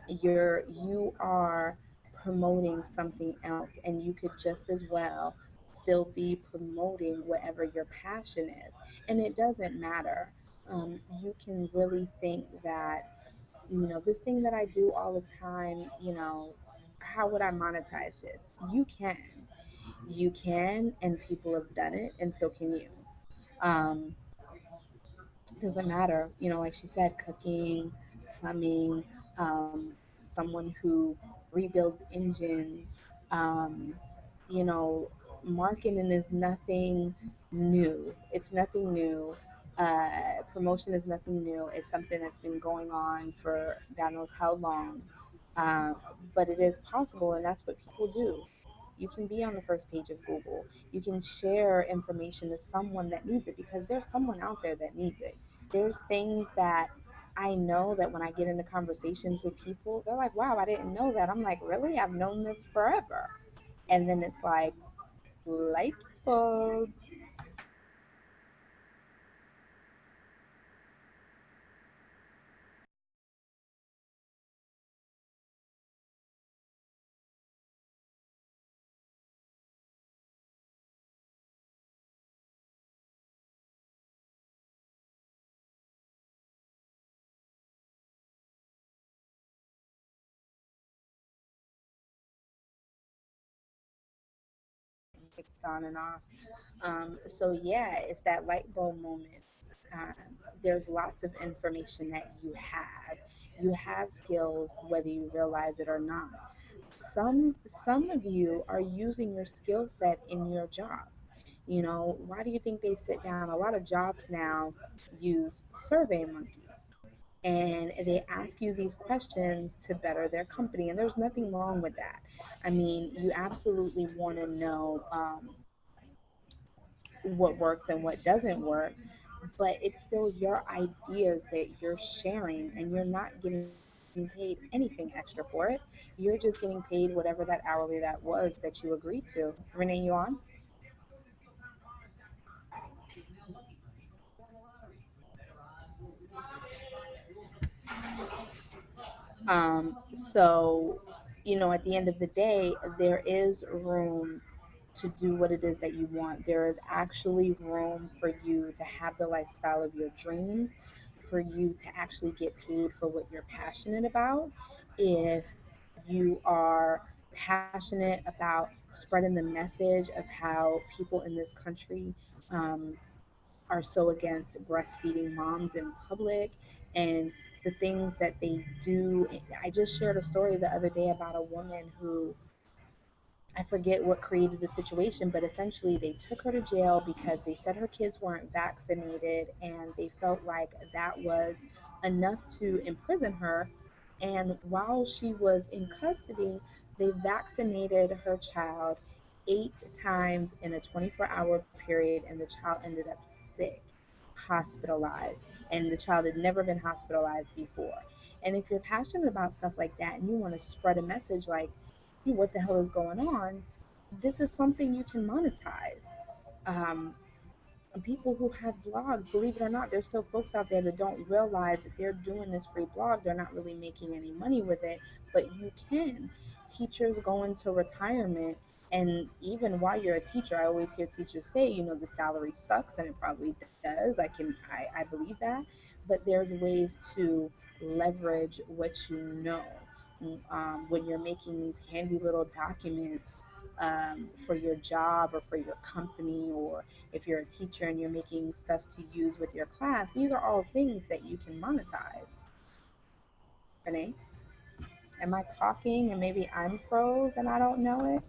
you are promoting something else, and you could just as well still be promoting whatever your passion is. And it doesn't matter. You can really think that, this thing that I do all the time, how would I monetize this? You can. You can, and people have done it, and so can you. Um, doesn't matter, like she said, cooking, plumbing, someone who rebuilds engines. um, you know Marketing is nothing new. It's nothing new. Promotion is nothing new. It's something that's been going on for God knows how long. uh, but it is possible, and that's what people do. You can be on the first page of Google. You can share information to someone that needs it, because there's someone out there that needs it. There's things that I know that when I get into conversations with people, they're like, wow, I didn't know that. I'm like, really? I've known this forever. And then it's like, light bulb. on and off. So yeah, it's that light bulb moment. There's lots of information that you have. You have skills whether you realize it or not. Some of you are using your skill set in your job. You know, why do you think they sit down? A lot of jobs now use Survey Monkey, and they ask you these questions to better their company, and there's nothing wrong with that. I mean, you absolutely want to know what works and what doesn't work, but it's still your ideas that you're sharing, and you're not getting paid anything extra for it. You're just getting paid whatever that hourly that was that you agreed to. Renee, you on? So, you know, at the end of the day, there is room to do what it is that you want. There is actually room for you to have the lifestyle of your dreams, for you to actually get paid for what you're passionate about. If you are passionate about spreading the message of how people in this country um, are so against breastfeeding moms in public and the things that they do. I just shared a story the other day about a woman who, I forget what created the situation, but essentially they took her to jail because they said her kids weren't vaccinated, and they felt like that was enough to imprison her. And while she was in custody, they vaccinated her child 8 times in a 24-hour period, and the child ended up sick, hospitalized, and the child had never been hospitalized before. And if you're passionate about stuff like that and you want to spread a message like, what the hell is going on, this is something you can monetize. Um, People who have blogs, believe it or not, there's still folks out there that don't realize that they're doing this free blog. They're not really making any money with it, but you can. Teachers go into retirement, and even while you're a teacher, I always hear teachers say, you know, the salary sucks, and it probably does. I believe that, but there's ways to leverage what you know. When you're making these handy little documents for your job or for your company, or if you're a teacher and you're making stuff to use with your class, these are all things that you can monetize. Renee, am I talking and maybe I'm froze and I don't know it?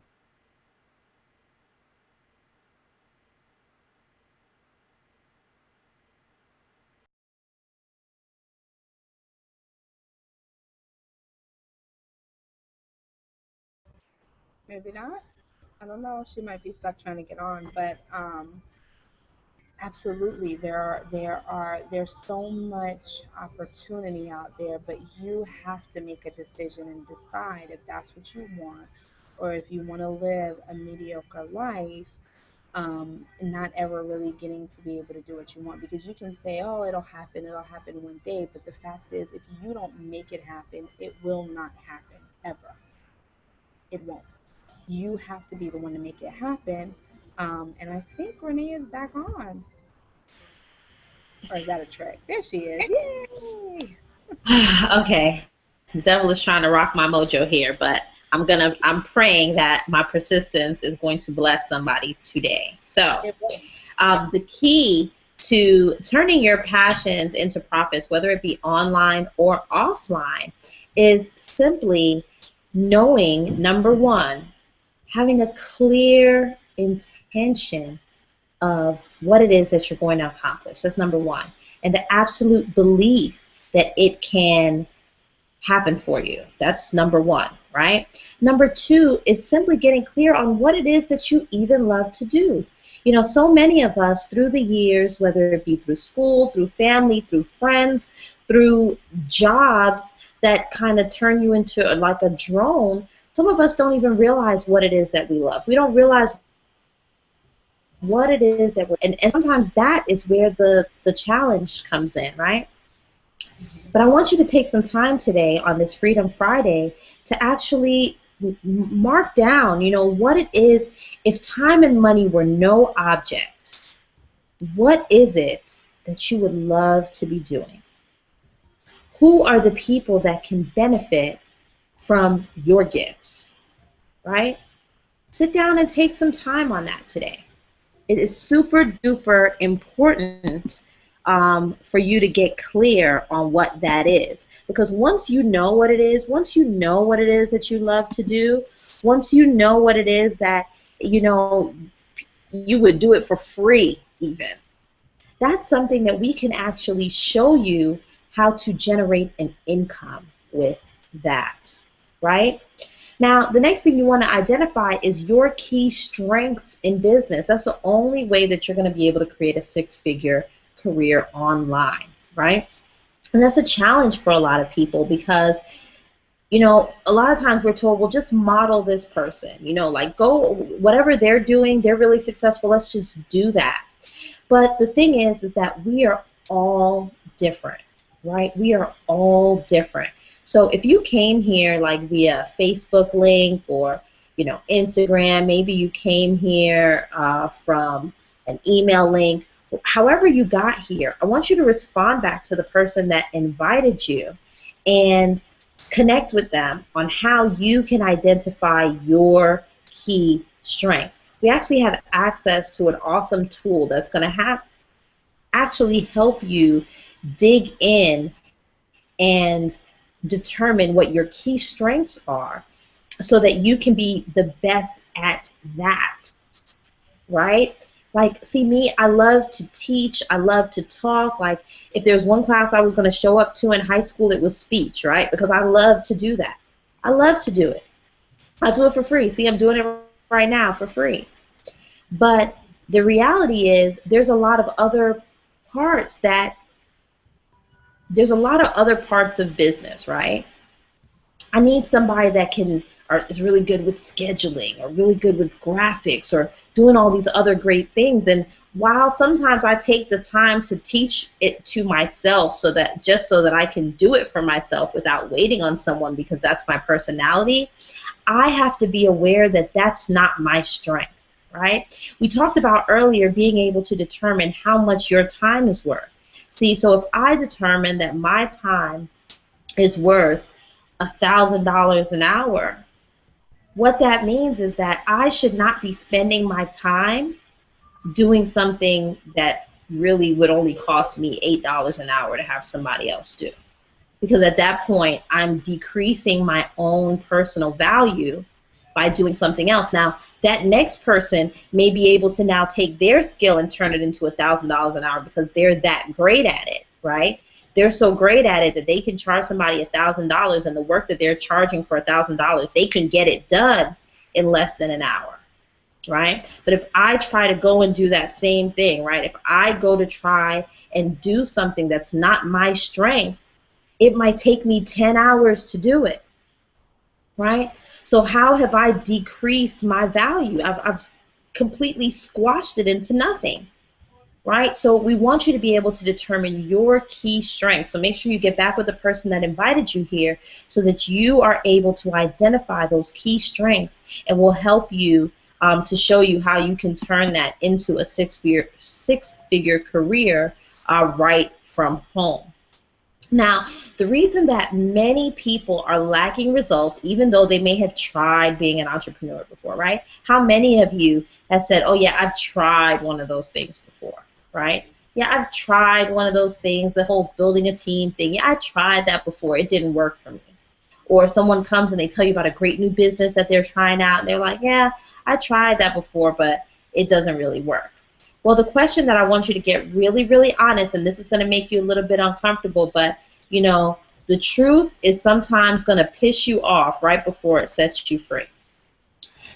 Maybe not. I don't know. She might be stuck trying to get on, but absolutely, there's so much opportunity out there, but you have to make a decision and decide if that's what you want, or if you want to live a mediocre life, and not ever really getting to be able to do what you want. Because you can say, oh, it'll happen one day, but the fact is, if you don't make it happen, it will not happen ever. It won't. You have to be the one to make it happen. And I think Renee is back on. Or is that a trick? There she is. Yay! Okay, the devil is trying to rock my mojo here, but I'm praying that my persistence is going to bless somebody today. So, It will. the key to turning your passions into profits, whether it be online or offline, is simply knowing, number one, having a clear intention of what it is that you're going to accomplish. That's number one. And the absolute belief that it can happen for you. That's number one, right? Number two is simply getting clear on what it is that you even love to do. You know, so many of us through the years, whether it be through school, through family, through friends, through jobs that kind of turn you into like a drone, some of us don't even realize what it is that we love. We don't realize what it is that and sometimes that is where the challenge comes in, right? Mhm. But I want you to take some time today on this Freedom Friday to actually mark down, you know, what it is. If time and money were no object, what is it that you would love to be doing? Who are the people that can benefit from your gifts, right? Sit down and take some time on that today. It is super duper important for you to get clear on what that is. Because once you know what it is, once you know what it is that you love to do, once you know what it is that, you know, you would do it for free even, that's something that we can actually show you how to generate an income with that, right? Now, the next thing you want to identify is your key strengths in business. That's the only way that you're going to be able to create a six-figure career online, right? And that's a challenge for a lot of people because, you know, a lot of times we're told, well, just model this person, you know, like go, whatever they're doing, they're really successful, let's just do that. But the thing is that we are all different, right? We are all different. So if you came here like via Facebook link or, you know, Instagram, maybe you came here from an email link, however you got here, I want you to respond back to the person that invited you and connect with them on how you can identify your key strengths. We actually have access to an awesome tool that's going to have actually help you dig in and determine what your key strengths are so that you can be the best at that, right? Like, see me, I love to teach, I love to talk. Like, if there's one class I was going to show up to in high school, it was speech, right? Because I love to do that. I love to do it. I do it for free. See, I'm doing it right now for free. But the reality is there's a lot of other parts that there's a lot of other parts of business, right? I need somebody that can or is really good with scheduling or really good with graphics or doing all these other great things. And while sometimes I take the time to teach it to myself so that just so that I can do it for myself without waiting on someone because that's my personality, I have to be aware that that's not my strength, right? We talked about earlier being able to determine how much your time is worth. See, so if I determine that my time is worth $1,000 an hour, what that means is that I should not be spending my time doing something that really would only cost me $8 an hour to have somebody else do. Because at that point, I'm decreasing my own personal value by doing something else. Now, that next person may be able to now take their skill and turn it into $1,000 an hour because they're that great at it, right? They're so great at it that they can charge somebody $1,000, and the work that they're charging for $1,000, they can get it done in less than an hour, right? But if I try to go and do that same thing, right? If I go to try and do something that's not my strength, it might take me 10 hours to do it, right? So how have I decreased my value? I've completely squashed it into nothing, right? So we want you to be able to determine your key strengths. So make sure you get back with the person that invited you here so that you are able to identify those key strengths, and will help you to show you how you can turn that into a six-figure career right from home. Now, the reason that many people are lacking results, even though they may have tried being an entrepreneur before, right? How many of you have said, oh, yeah, I've tried one of those things before, right? Yeah, I've tried one of those things, the whole building a team thing. Yeah, I tried that before. It didn't work for me. Or someone comes and they tell you about a great new business that they're trying out, and they're like, yeah, I tried that before, but it doesn't really work. Well, the question that I want you to get really, really honest, and this is going to make you a little bit uncomfortable, but, you know, the truth is sometimes going to piss you off right before it sets you free.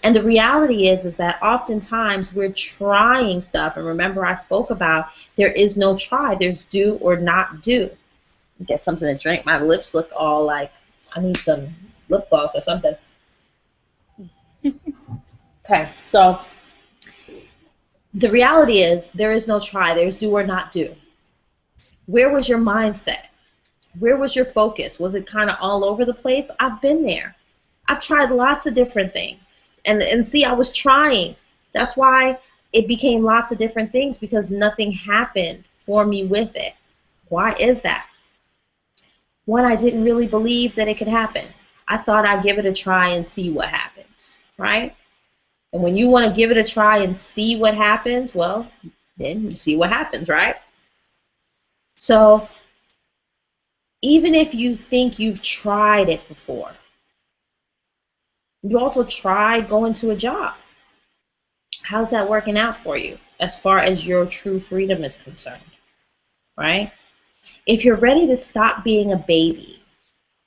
And the reality is that oftentimes we're trying stuff, and remember I spoke about there is no try, there's do or not do. Get something to drink. My lips look all like I need some lip gloss or something. Okay, so the reality is there is no try, there's do or not do. Where was your mindset? Where was your focus? Was it kind of all over the place? I've been there. I've tried lots of different things. And see, I was trying. That's why it became lots of different things, because nothing happened for me with it. Why is that? One, I didn't really believe that it could happen. I thought I'd give it a try and see what happens, right? And when you want to give it a try and see what happens, well, then you see what happens, right? So even if you think you've tried it before, you also tried going to a job. How's that working out for you as far as your true freedom is concerned, right? If you're ready to stop being a baby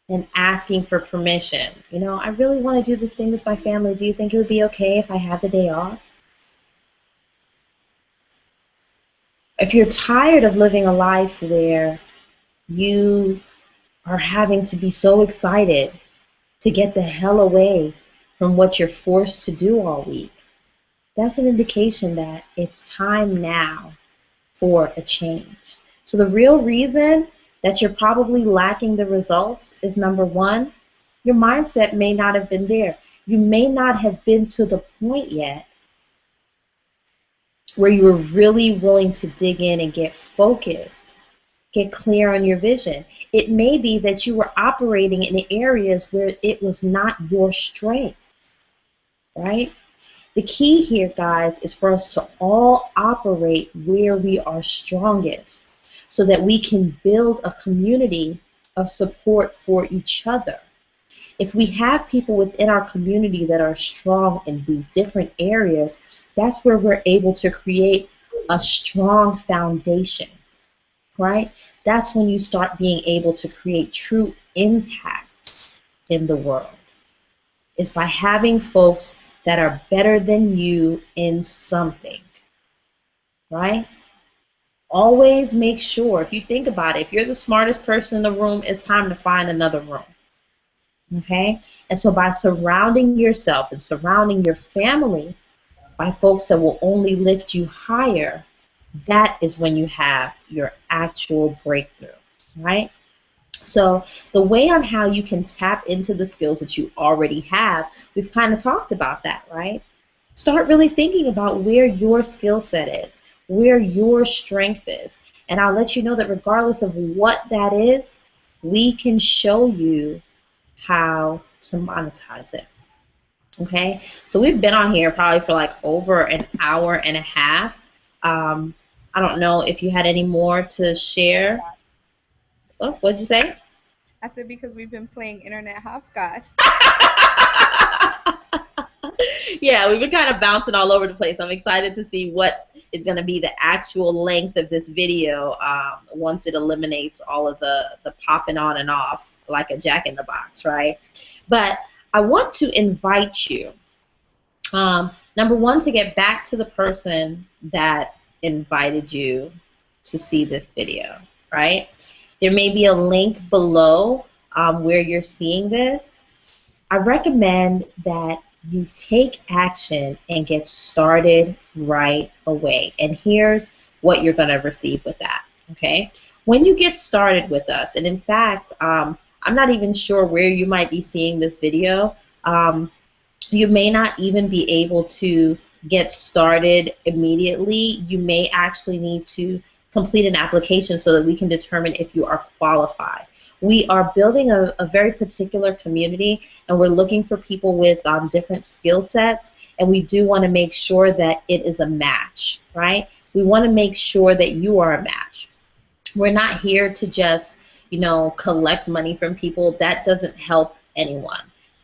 and asking for permission, I really want to do this thing with my family. Do you think it would be okay if I have the day off? If you're tired of living a life where you are having to be so excited to get the hell away from what you're forced to do all week, that's an indication that it's time now for a change. So the real reason that you're probably lacking the results is, number one, your mindset may not have been there. You may not have been to the point yet where you were really willing to dig in and get focused, get clear on your vision. It may be that you were operating in areas where it was not your strength, right? The key here, guys, is for us to all operate where we are strongest so that we can build a community of support for each other. If we have people within our community that are strong in these different areas, that's where we're able to create a strong foundation, right? That's when you start being able to create true impact in the world, is by having folks that are better than you in something, right? Always make sure, if you think about it, if you're the smartest person in the room, it's time to find another room, okay? And so by surrounding yourself and surrounding your family by folks that will only lift you higher, that is when you have your actual breakthrough, right? So the way on how you can tap into the skills that you already have, we've kind of talked about that, right? Start really thinking about where your skill set is, where your strength is. And I'll let you know that regardless of what that is, we can show you how to monetize it. Okay? So we've been on here probably for like over an hour and a half. I don't know if you had any more to share. Oh, what'd you say? I said because we've been playing internet hopscotch. Yeah, we've been kind of bouncing all over the place. I'm excited to see what is going to be the actual length of this video once it eliminates all of the popping on and off like a jack in the box, right? But I want to invite you, number one, to get back to the person that invited you to see this video, right? There may be a link below where you're seeing this. I recommend that you take action and get started right away. And here's what you're going to receive with that, okay? When you get started with us, and in fact, I'm not even sure where you might be seeing this video. You may not even be able to get started immediately. You may actually need to complete an application so that we can determine if you are qualified. We are building a very particular community, and we're looking for people with different skill sets, and we do want to make sure that it is a match, right? We want to make sure that you are a match. We're not here to just, collect money from people. That doesn't help anyone.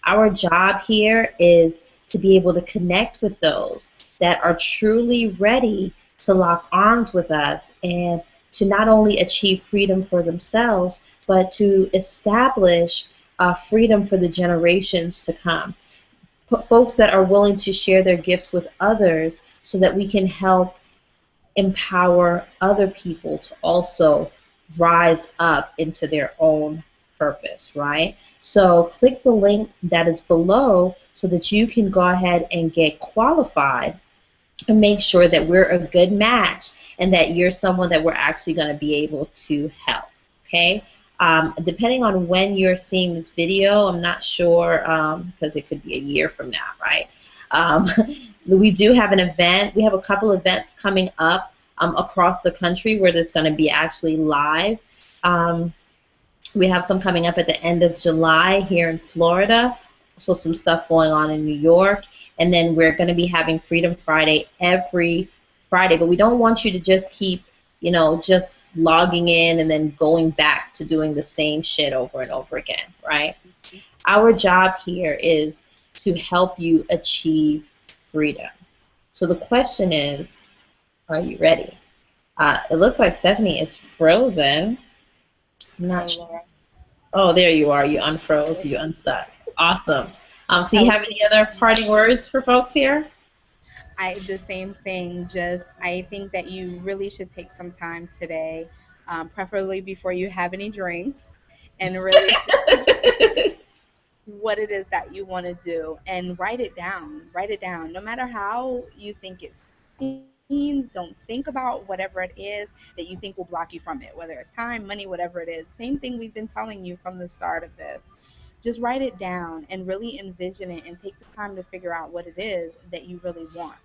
Our job here is to be able to connect with those that are truly ready to lock arms with us and to not only achieve freedom for themselves, but to establish freedom for the generations to come. Folks that are willing to share their gifts with others so that we can help empower other people to also rise up into their own purpose, right? So click the link that is below so that you can go ahead and get qualified and make sure that we're a good match and that you're someone that we're actually going to be able to help, okay? Depending on when you're seeing this video, I'm not sure because it could be a year from now, right? We do have an event. We have a couple events coming up across the country where there's going to be actually live. We have some coming up at the end of July here in Florida, so some stuff going on in New York. And then we're going to be having Freedom Friday every Friday. But we don't want you to just keep, just logging in and then going back to doing the same shit over and over again, right? Mhm. Our job here is to help you achieve freedom. So the question is, are you ready? It looks like Stephanie is frozen. I'm not Oh sure. Laura. Oh, there you are. You unfroze. You unstuck. Awesome. So you Hello. have any other parting words for folks here? I the same thing. Just I think that you really should take some time today, preferably before you have any drinks, and really what it is that you want to do and write it down. Write it down. No matter how you think it seems, don't think about whatever it is that you think will block you from it, whether it's time, money, whatever it is. Same thing we've been telling you from the start of this. Just write it down and really envision it and take the time to figure out what it is that you really want.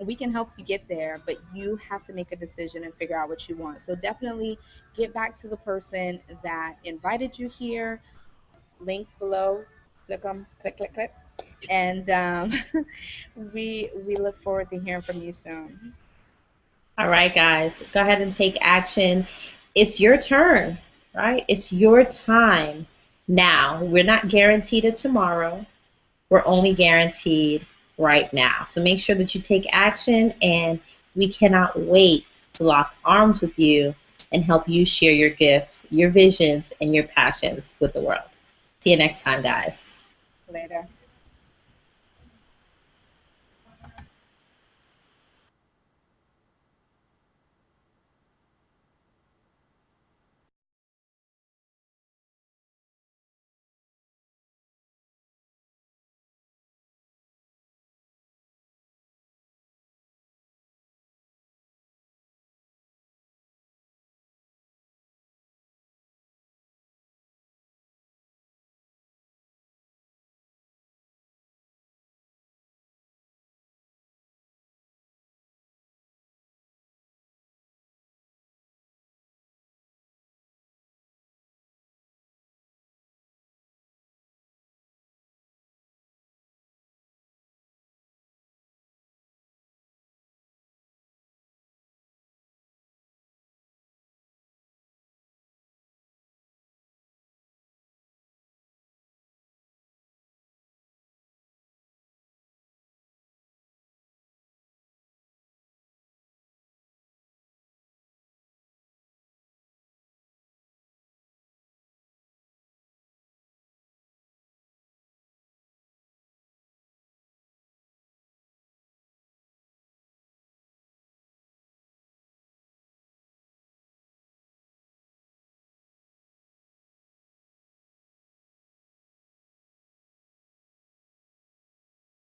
We can help you get there, but you have to make a decision and figure out what you want. So definitely get back to the person that invited you here. Links below. Click them, click, click, click. And we look forward to hearing from you soon. All right, guys, go ahead and take action. It's your turn, right? It's your time now. We're not guaranteed a tomorrow. We're only guaranteed right now. So make sure that you take action, and we cannot wait to lock arms with you and help you share your gifts, your visions, and your passions with the world. See you next time, guys. Later.